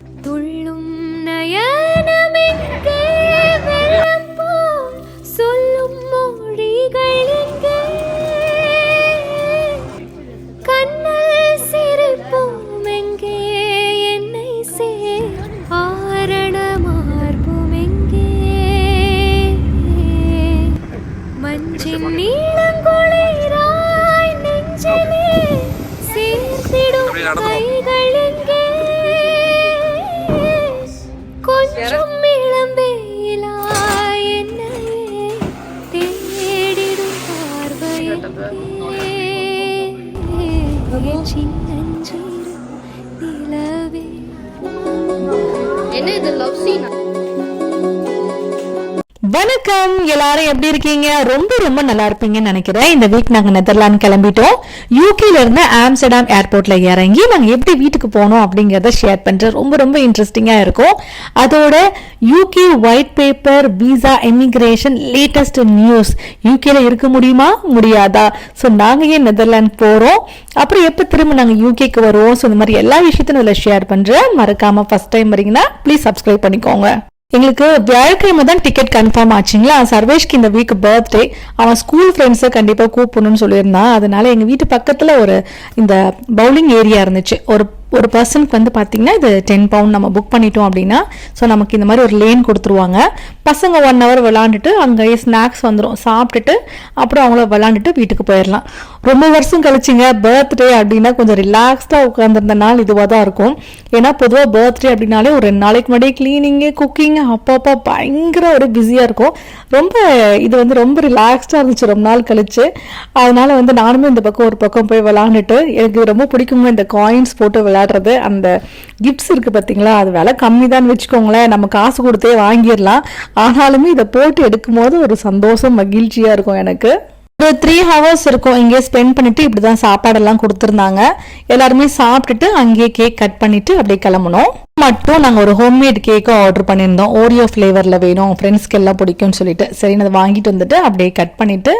துள்ளும் நயனமெங்கே வெள்ளம் போல் சொல்லும் மொழிகள் எங்கே கண்ணல் சிரிப்பும் எங்கே என்னை சேர் ஆரண மார்பும் எங்கே மஞ்சின் நீளங்குளிராய் நெஞ்சிலே சேர்த்திடும் கைகள் எங்கே கொஞ்சம் இளம்பேலாய் என்னையே தேடிடும் பார்வை எங்கே சின்னஞ்சிறு நிலவே. என்ன இது லவ் சீனா? வணக்கம், எல்லாரும் எப்படி இருக்கீங்க? ரொம்ப ரொம்ப நல்லா இருப்பீங்கன்னு நினைக்கிறேன். இந்த வீக் நாங்க நெதர்லாந்து கிளம்பிட்டோம். யூகேல இருந்து ஆம்ஸ்டர்டாம் ஏர்போர்ட்ல இறங்கி நாங்க எப்படி வீட்டுக்கு போனோம் அப்படிங்கறத ஷேர் பண்றேன். ரொம்ப ரொம்ப இன்ட்ரெஸ்டிங்கா இருக்கும். அதோட UK white paper visa immigration latest news, யூகேல இருக்க முடியுமா முடியாதா, ஸோ நாங்க ஏன் நெதர்லாந்து போறோம், அப்புறம் எப்ப திரும்ப நாங்க யூகேக்கு வருவோம், ஸோ இந்த மாதிரி எல்லா விஷயத்தையும் இதுல ஷேர் பண்றேன். மறக்காம ஃபர்ஸ்ட் டைம் வரீங்கன்னா ப்ளீஸ் சப்ஸ்கிரைப் பண்ணிக்கோங்க. எங்களுக்கு வியாழக்கிழமை தான் டிக்கெட் கன்ஃபார்ம் ஆச்சுங்களா. சர்வேஷ்க்கு இந்த வீக் பர்த்டே, அவன் ஸ்கூல் ஃப்ரெண்ட்ஸை கண்டிப்பாக கூப்பிடணும்னு சொல்லியிருந்தான். அதனால எங்கள் வீட்டு பக்கத்தில் ஒரு இந்த பவுலிங் ஏரியா இருந்துச்சு. ஒரு பர்சனுக்கு வந்து பார்த்தீங்கன்னா இது £10 நம்ம புக் பண்ணிட்டோம் அப்படின்னா, ஸோ நமக்கு இந்த மாதிரி ஒரு லேன் கொடுத்துருவாங்க. பசங்க 1 hour விளாண்டுட்டு அங்கேயே ஸ்நாக்ஸ் வந்துடும், சாப்பிட்டுட்டு அப்புறம் அவங்கள விளாண்டுட்டு வீட்டுக்கு போயிடலாம். ரொம்ப வருஷம் கழிச்சிங்க பர்த்டே அப்படின்னா கொஞ்சம் ரிலாக்ஸ்டாக உட்காந்துருந்த நாள் இதுவாக தான் இருக்கும். ஏன்னா பொதுவாக பர்த்டே அப்படின்னாலே ஒரு 2 நாளைக்கு முன்னாடி கிளீனிங்கு குக்கிங் அப்பப்போ பயங்கர ஒரு பிஸியாக இருக்கும். இது வந்து ரொம்ப ரிலாக்ஸ்டாக இருந்துச்சு ரொம்ப நாள் கழிச்சு. அதனால வந்து நானுமே இந்த பக்கம் ஒரு பக்கம் போய் விளாண்டுட்டு, எனக்கு ரொம்ப பிடிக்குங்க இந்த காயின்ஸ் போட்டு விளையாடுறது. அந்த கிஃப்ட்ஸ் இருக்கு பார்த்தீங்களா, அது விலை கம்மி தான் வச்சுக்கோங்களேன், நம்ம காசு கொடுத்தே வாங்கிடலாம். ஆனாலுமே இதை போட்டு எடுக்கும் போது ஒரு சந்தோஷம் மகிழ்ச்சியாக இருக்கும். எனக்கு ஒரு 3 hours இருக்கும் இங்கே ஸ்பெண்ட் பண்ணிட்டு இப்படிதான் சாப்பாடெல்லாம் கொடுத்துருந்தாங்க. எல்லாருமே சாப்பிட்டுட்டு அங்கேயே கேக் கட் பண்ணிட்டு அப்படியே கிளம்பணும். மட்டும் நாங்கள் ஒரு ஹோம்மேட் கேக்கும் ஆர்டர் பண்ணியிருந்தோம். ஓரியோ ஃப்ளேவரில் வேணும், ஃப்ரெண்ட்ஸ்க்கு எல்லாம் பிடிக்கும்னு சொல்லிட்டு சரி அதை வாங்கிட்டு வந்துட்டு அப்படியே கட் பண்ணிட்டு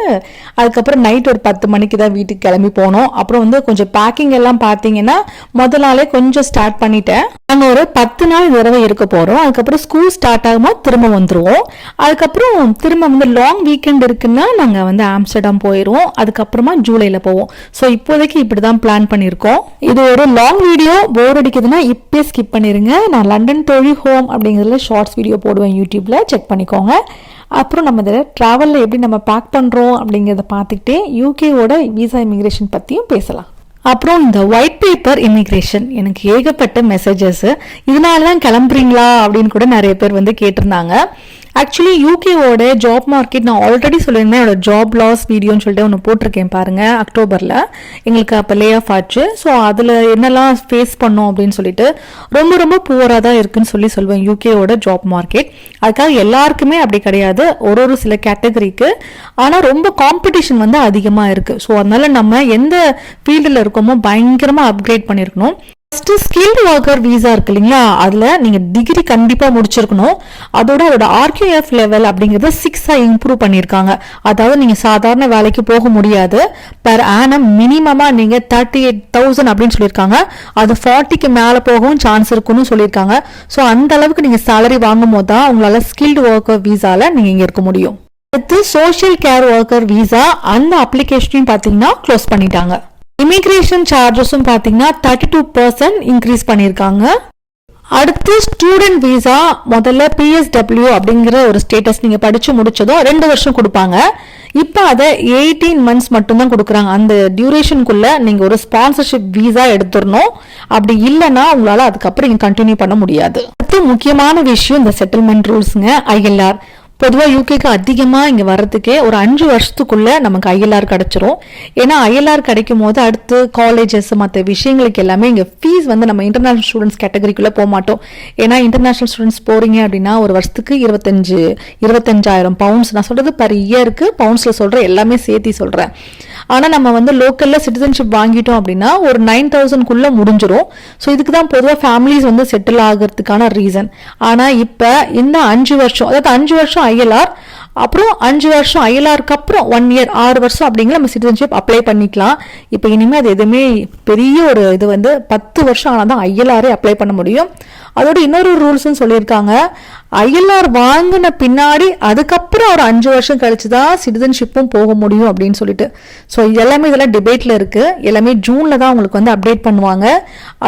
அதுக்கப்புறம் நைட் ஒரு 10 மணிக்கு தான் வீட்டுக்கு கிளம்பி போனோம். அப்புறம் வந்து கொஞ்சம் பேக்கிங் எல்லாம் பார்த்தீங்கன்னா முதல் நாளே கொஞ்சம் ஸ்டார்ட் பண்ணிட்டேன். நாங்கள் ஒரு 10 நாள் தடவை இருக்க போகிறோம். அதுக்கப்புறம் ஸ்கூல் ஸ்டார்ட் ஆகும்போது திரும்ப வந்துடுவோம். அதுக்கப்புறம் திரும்ப வந்து லாங் வீக்கெண்ட் இருக்குன்னா நாங்கள் வந்து ஆம்ஸ்டர்டாம் போயிடுவோம். அதுக்கப்புறமா ஜூலையில் போவோம். ஸோ இப்போதைக்கு இப்படி தான் பிளான் பண்ணியிருக்கோம். இது ஒரு லாங் வீடியோ, போர் அடிக்குதுன்னா இப்பயே ஸ்கிப் பண்ணிருங்க. நான் லண்டன் தொழில் ஹோம் அப்படிங்கிறதுல ஷார்ட்ஸ் வீடியோ போடுவேன், யூடியூப்ல செக் பண்ணிக்கோங்க. அப்புறம் நம்ம இதில் ட்ராவலில் எப்படி நம்ம பேக் பண்ணுறோம் அப்படிங்கிறத பார்த்துக்கிட்டே யூகேவோட விசா இமிகிரேஷன் பற்றியும் பேசலாம். அப்புறம் இந்த ஒயிட் பேப்பர் இமிகிரேஷன் எனக்கு ஏகப்பட்ட மெசேஜஸ், இதனால தான் கிளம்புறீங்களா அப்படின்னு கூட நிறைய பேர் வந்து கேட்டிருந்தாங்க. ஆக்சுவலி யூகேவோட ஜாப் மார்க்கெட் நான் ஆல்ரெடி சொல்லியிருந்தேன், என்னோட ஜாப் லாஸ் வீடியோன்னு சொல்லிட்டு ஒன்று போட்டிருக்கேன் பாருங்க. அக்டோபரில் எங்களுக்கு அப்போ லே ஆஃப் ஆச்சு. ஸோ அதில் என்னெல்லாம் ஃபேஸ் பண்ணோம் அப்படின்னு சொல்லிட்டு ரொம்ப ரொம்ப புவராக தான் இருக்குன்னு சொல்லுவேன் யூகேவோட ஜாப் மார்க்கெட். அதுக்காக எல்லாருக்குமே அப்படி கிடையாது, ஒரு சில கேட்டகரிக்கு. ஆனால் ரொம்ப காம்படிஷன் வந்து அதிகமாக இருக்குது. ஸோ அதனால நம்ம எந்த ஃபீல்டில் இருக்கோமோ பயங்கரமாக அப்கிரேட் பண்ணியிருக்கணும். ஃபர்ஸ்ட் ஸ்கில்டு ஒர்க்கர் விசா இருக்கு இல்லைங்களா, அதுல நீங்க டிகிரி கண்டிப்பா முடிச்சிருக்கணும். அதோட RQF லெவல் அப்படிங்கறத 6 இம்ப்ரூவ் பண்ணிருக்காங்க. அதாவது நீங்க சாதாரண வேலைக்கு போக முடியாது. பெர் ஆனம் மினிமமா நீங்க 38,000 அப்படின்னு சொல்லியிருக்காங்க. அது 40க்கு மேல போகவும் சான்ஸ் இருக்குன்னு சொல்லியிருக்காங்க. ஸோ அந்த அளவுக்கு நீங்க சேலரி வாங்கும் போது தான் உங்களால ஸ்கில்டு ஒர்க்கர் விசால நீங்க இங்க இருக்க முடியும். அடுத்து சோஷியல் கேர் ஒர்க்கர் விசா, அந்த அப்ளிகேஷனையும் பாத்தீங்கன்னா க்ளோஸ் பண்ணிட்டாங்க. இமிகிரேஷன் சார்ஜஸும் பார்த்தீங்கன்னா 32% இன்க்ரீஸ் பண்ணியிருக்காங்க. அடுத்து ஸ்டூடெண்ட் விசா, முதல்ல PSW அப்படிங்கிற ஒரு ஸ்டேட்டஸ் நீங்கள் படித்து முடிச்சதும் 2 வருஷம் கொடுப்பாங்க. இப்போ அதை 18 months மட்டும்தான் கொடுக்குறாங்க. அந்த டியூரேஷனுக்குள்ள நீங்கள் ஒரு ஸ்பான்சர்ஷிப் விசா எடுத்துடணும். அப்படி இல்லைன்னா உங்களால் அதுக்கப்புறம் இங்கே கண்டினியூ பண்ண முடியாது. அடுத்து முக்கியமான விஷயம் இந்த செட்டில்மெண்ட் ரூல்ஸுங்க. ILR பொதுவாக யூகேக்கு அதிகமாக இங்கே வர்றதுக்கே ஒரு 5 வருஷத்துக்குள்ள நமக்கு ILR கிடைச்சிரும். ஏன்னா ILR கிடைக்கும் போது அடுத்து காலேஜஸ் மற்ற விஷயங்களுக்கு எல்லாமே இங்கே ஃபீஸ் வந்து நம்ம இன்டர்நேஷனல் ஸ்டூடெண்ட்ஸ் கேட்டகரிக்குள்ளே போக மாட்டோம். ஏன்னா இன்டர்நேஷனல் ஸ்டூடெண்ட்ஸ் போறீங்க அப்படின்னா ஒரு வருஷத்துக்கு 25,000 பவுண்ட்ஸ். நான் சொல்றது பர் இயருக்கு பவுண்ட்ஸில் சொல்கிறேன், எல்லாமே சேர்த்தி சொல்கிறேன். ஆனால் நம்ம வந்து லோக்கலில் சிட்டிசன்ஷிப் வாங்கிட்டோம் அப்படின்னா ஒரு 9,000க்குள்ளே முடிஞ்சிடும். ஸோ இதுக்கு தான் பொதுவாக ஃபேமிலிஸ் வந்து செட்டில் ஆகிறதுக்கான ரீசன். ஆனால் இப்போ இந்த 5 வருஷம், அதாவது 5 வருஷம் ILR, அப்புறம் 5 வருஷம் ஐஎல்ஆருக்கு அப்புறம் 1 இயர் 6 வருஷம் அப்படிங்கிற நம்ம சிட்டிசன்ஷிப் அப்ளை பண்ணிக்கலாம். இப்போ இனிமேல் அது எதுவுமே பெரிய ஒரு இது வந்து 10 வருஷம் ஆனால் தான் ஐஎல்ஆரே அப்ளை பண்ண முடியும். அதோட இன்னொரு ரூல்ஸ்ன்னு சொல்லியிருக்காங்க, ஐஎல்ஆர் வாங்கின பின்னாடி அதுக்கப்புறம் ஒரு 5 வருஷம் கழிச்சு தான் சிட்டிசன்ஷிப்பும் போக முடியும் அப்படின்னு சொல்லிட்டு. ஸோ எல்லாமே இதெல்லாம் டிபேட்டில் இருக்குது. எல்லாமே ஜூனில் தான் உங்களுக்கு வந்து அப்டேட் பண்ணுவாங்க.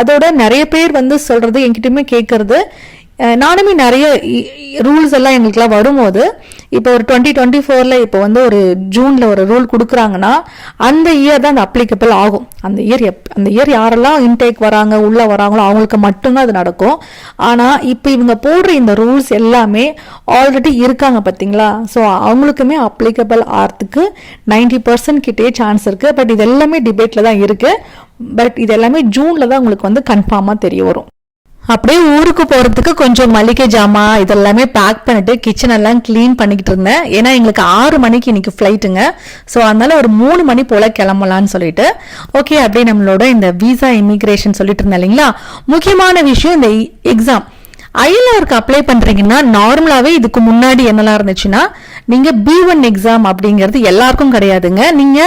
அதோட நிறைய பேர் வந்து சொல்கிறது என்கிட்டயுமே கேட்குறது, நானுமே நிறைய ரூல்ஸ் எல்லாம் எங்களுக்குலாம் வரும்போது இப்போ ஒரு 2024 இப்போ வந்து ஒரு ஜூனில் ஒரு ரூல் கொடுக்குறாங்கன்னா அந்த இயர் தான் அந்த அப்ளிகபிள் ஆகும். அந்த இயர் யாரெல்லாம் இன்டேக் வராங்க உள்ளே வராங்களோ அவங்களுக்கு மட்டும்தான் அது நடக்கும். ஆனால் இப்போ இவங்க போடுற இந்த ரூல்ஸ் எல்லாமே ஆல்ரெடி இருக்காங்க பார்த்தீங்களா, ஸோ அவங்களுக்குமே அப்ளிகபிள் ஆகிறதுக்கு 90% கிட்டே சான்ஸ் இருக்குது. பட் இது எல்லாமே டிபேட்டில் தான் இருக்குது. பட் இது எல்லாமே ஜூனில் தான் உங்களுக்கு வந்து கன்ஃபார்மாக தெரிய வரும். அப்படியே ஊருக்கு போறதுக்கு கொஞ்சம் மளிகை ஜாமா இதெல்லாமே பேக் பண்ணிட்டு கிச்சன் எல்லாம் கிளீன் பண்ணிக்கிட்டு இருந்தேன். ஏன்னா எங்களுக்கு 6 மணிக்கு இன்னைக்கு ஃப்ளைட்டுங்க. ஸோ அதனால ஒரு 3 மணி போல கிளம்பலான்னு சொல்லிட்டு ஓகே அப்படியே நம்மளோட இந்த விசா இமிகிரேஷன் சொல்லிட்டு இருந்தேன் இல்லைங்களா. முக்கியமான விஷயம் இந்த எக்ஸாம் ஐஎல்ஆருக்கு அப்ளை பண்றீங்கன்னா நார்மலாவே இதுக்கு முன்னாடி என்னெல்லாம் இருந்துச்சுன்னா நீங்க B1 எக்ஸாம் அப்படிங்கிறது எல்லாருக்கும் கிடையாதுங்க. நீங்க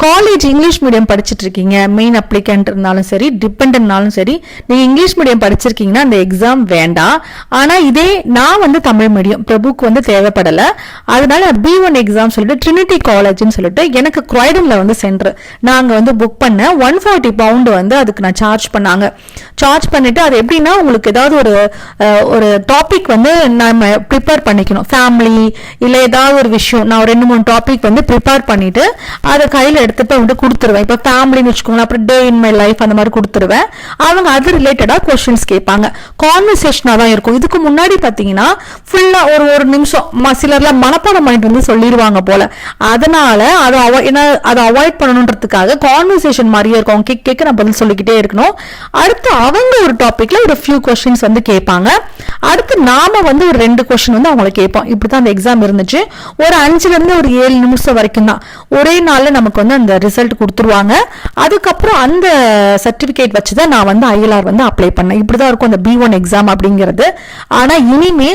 காலேஜ் இங்கிலீஷ் மீடியம் படிச்சுட்டு இருக்கீங்க, மெயின் அப்ளிகண்ட் இருந்தாலும் சரி டிபெண்டன்ட்னாலும் சரி, நீங்க இங்கிலீஷ் மீடியம் படிச்சிருக்கீங்கன்னா அந்த எக்ஸாம் வேண்டாம். ஆனா இதே நான் வந்து தமிழ் மீடியம், பிரபுக்கு வந்து தேவைப்படல. அதனால B1 எக்ஸாம் சொல்லிட்டு ட்ரினிட்டி காலேஜ்னு சொல்லிட்டு எனக்கு குரைடன்ல வந்து சென்டர் நாங்க வந்து புக் பண்ண 140 பவுண்ட் வந்து அதுக்கு நான் சார்ஜ் பண்ணாங்க. சார்ஜ் பண்ணிட்டு அது எப்படின்னா உங்களுக்கு ஏதாவது ஒரு டாபிக் வந்து நம்ம ப்ரிப்பேர் பண்ணிக்கணும், ஃபேமிலி இல்லை ஏதாவது ஒரு விஷயம். நான் ஒரு 2-3 டாபிக் வந்து ப்ரிப்பேர் பண்ணிட்டு அதை கையில் எடுத்துட்டு வந்து கொடுத்துருவேன். இப்போ ஃபேமிலின்னு வச்சுக்கோங்களேன், அப்புறம் டே இன் மை லைஃப் அந்த மாதிரி கொடுத்துருவேன். அவங்க அது ரிலேட்டடாக கொஸ்டின்ஸ் கேட்பாங்க. கான்வர்சேஷனாக தான் இருக்கும். இதுக்கு முன்னாடி பார்த்தீங்கன்னா ஃபுல்லாக ஒரு நிமிஷம் சிலர்லாம் மனப்பாடம் பண்ணிட்டு வந்து சொல்லிடுவாங்க போல. அதனால அதை அவாய்ட் பண்ணணுன்றதுக்காக கான்வர்சேஷன் மாதிரியே இருக்கும். அவங்க கேட்க நான் பதில் சொல்லிக்கிட்டே இருக்கணும். அடுத்து அவங்க ஒரு டாபிக்ல ஒரு ஃபியூ கொஸ்டின்ஸ் வந்து கேட்பாங்க. அடுத்து நாம வந்து ஒரு 2 கொஸ்டின் வந்து அவங்களை கேட்போம். இப்படிதான் அந்த எக்ஸாம் இருந்துச்சு. ஒரு 5ல இருந்து ஒரு 7 நிமிஷம் வரைக்கும் தான். ஒரே நாள்ல நமக்கு வந்து அந்த ரிசல்ட் கொடுத்துருவாங்க. அதுக்கப்புறம் அந்த சர்டிபிகேட் வச்சுதான் நான் வந்து ஐஎல்ஆர் வந்து அப்ளை பண்ணேன். இப்படிதான் இருக்கும் அந்த B1 எக்ஸாம் அப்படிங்கிறது. ஆனா இனிமே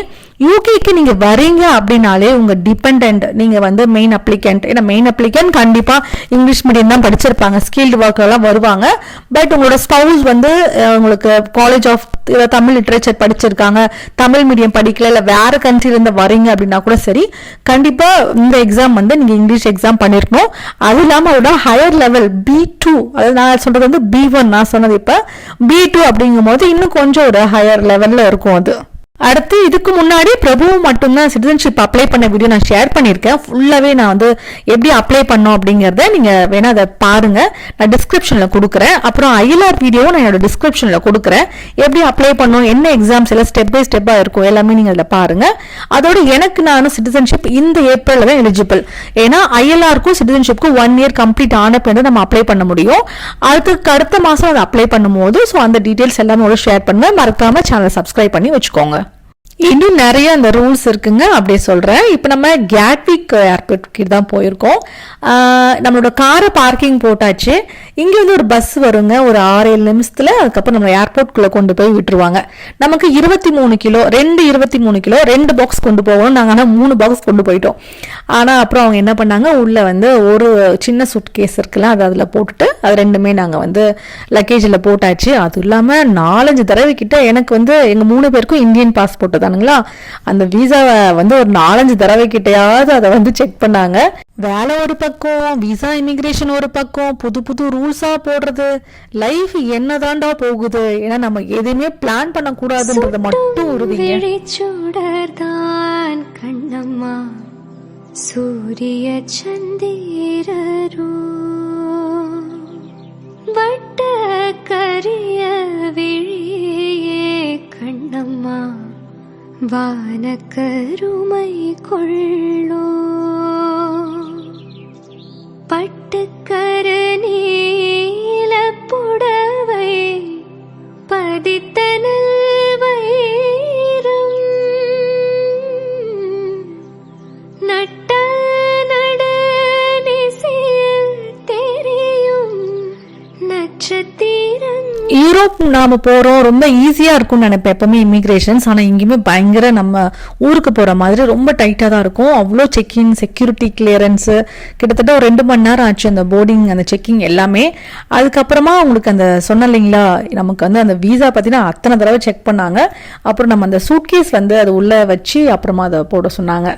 யூகேக்கு நீங்க வரீங்க அப்படின்னாலே உங்க டிபெண்ட் நீங்க வந்து மெயின் அப்ளிகண்ட், ஏன்னா மெயின் அப்ளிகண்ட் கண்டிப்பா இங்கிலீஷ் மீடியம் தான் படிச்சிருப்பாங்க, ஸ்கில்டு ஒர்க்கர் எல்லாம் வருவாங்க. பட் உங்களோட ஸ்பவுஸ் வந்து உங்களுக்கு காலேஜ் ஆஃப் தமிழ் லிட்ரேச்சர் படிச்சிருக்காங்க, தமிழ் மீடியம் படிக்கல, இல்லை வேற கண்ட்ரில இருந்து வரீங்க அப்படின்னா கூட சரி, கண்டிப்பா இந்த எக்ஸாம் வந்து நீங்க இங்கிலீஷ் எக்ஸாம் பண்ணிருக்கணும். அது இல்லாம அதோட ஹையர் லெவல் B2, அதாவது நான் சொல்றது வந்து B1, நான் சொன்னது இப்ப B2 அப்படிங்கும் போது இன்னும் கொஞ்சம் ஒரு ஹையர் லெவல்ல இருக்கும் அது. அடுத்து இதுக்கு முன்னாடி பிரபு மட்டும்தான் சிட்டிசன்ஷிப் அப்ளை பண்ண வீடியோ நான் ஷேர் பண்ணியிருக்கேன். ஃபுல்லாகவே நான் வந்து எப்படி அப்ளை பண்ணோம் அப்படிங்கிறத நீங்கள் வேணா அதை பாருங்க, நான் டிஸ்கிரிப்ஷனில் கொடுக்குறேன். அப்புறம் ஐஎல்ஆர் வீடியோவும் நான் என்னோட டிஸ்கிரிப்ஷனில் கொடுக்குறேன். எப்படி அப்ளை பண்ணணும், என்ன எக்ஸாம்ஸ் எல்லாம் ஸ்டெப் பை ஸ்டெப்பாக இருக்கும் எல்லாமே நீங்கள் அதில் பாருங்க. அதோட எனக்கு நான் சிட்டிசன்ஷிப் இந்த ஏப்ரலில் தான் எலிஜிபிள். ஏன்னா ஐஎல்ஆருக்கும் சிட்டிசன்ஷிப்க்கும் 1 இயர் கம்ப்ளீட் ஆன பிறகு நம்ம அப்ளை பண்ண முடியும். அதுக்கு அடுத்த மாதம் அதை அப்ளை பண்ணும்போது ஸோ அந்த டீட்டெயில்ஸ் எல்லாமே ஷேர் பண்ணுவேன். மறக்காம சேனலை சப்ஸ்கிரைப் பண்ணி வச்சுக்கோங்க. இன்னும் நிறைய அந்த ரூல்ஸ் இருக்குங்க, அப்படியே சொல்றேன். இப்போ நம்ம கேட்விக் ஏர்போர்ட் கிட்ட தான் போயிருக்கோம். நம்மளோட காரை பார்க்கிங் போட்டாச்சு. இங்க வந்து ஒரு பஸ் வருங்க, ஒரு 6-7 நிமிஷத்துல. அதுக்கப்புறம் நம்ம ஏர்போர்ட்குள்ள கொண்டு போய் விட்டுருவாங்க. நமக்கு 23 கிலோ 2 பாக்ஸ் கொண்டு போகணும். நாங்கள் ஆனால் 3 பாக்ஸ் கொண்டு போயிட்டோம். ஆனால் அப்புறம் அவங்க என்ன பண்ணாங்க, உள்ள வந்து ஒரு சின்ன சுட் கேஸ் இருக்குல்ல, அது அதில் போட்டுட்டு அது 2மே நாங்கள் வந்து லக்கேஜில் போட்டாச்சு. அது இல்லாமல் 4-5 தடவை கிட்ட எனக்கு வந்து எங்கள் 3 பேருக்கும் இந்தியன் பாஸ்போர்ட் தானுங்களா, அந்த விசாவை வந்து ஒரு 4-5 தடவை கிட்டையாவது அதை வந்து செக் பண்ணாங்க. வேலை ஒரு பக்கம், விசா இமிகிரேஷன் ஒரு பக்கம், புது புது ரூல்ஸா போடுறது, லைஃப் என்னதாண்டா போகுது. ஏன்னா நம்ம எதுவுமே பிளான் பண்ண கூடாதுன்றது மட்டும் உறுதிதான் கண்ணம்மா. சூரிய சந்திரரோ வட்ட கரிய விழியே கண்ணம்மா. வானக்கருமை கொள்ளோ பட்டுக்கரு நீல புடவை பதித்தனல் வைரம் நட்ட நடனிசில் தெரியும் நட்சத்திரம். யூரோப் நாம போறோம், ரொம்ப ஈஸியா இருக்கும்னு நினைப்பேன் எப்பவுமே இமிகிரேஷன்ஸ். ஆனா இங்கேயுமே பயங்கர நம்ம ஊருக்கு போற மாதிரி ரொம்ப டைட்டா தான் இருக்கும். அவ்வளோ செக்இன், செக்யூரிட்டி கிளியரன்ஸ், கிட்டத்தட்ட ஒரு 2 மணி நேரம் ஆச்சு அந்த போர்டிங், அந்த செக்கிங் எல்லாமே. அதுக்கப்புறமா உங்களுக்கு அந்த சொன்ன இல்லைங்களா, நமக்கு வந்து அந்த வீசா பார்த்தீங்கன்னா அத்தனை தடவை செக் பண்ணாங்க. அப்புறம் நம்ம அந்த சூட்கேஸ் வந்து அது உள்ள வச்சு அப்புறமா அதை போட சொன்னாங்க.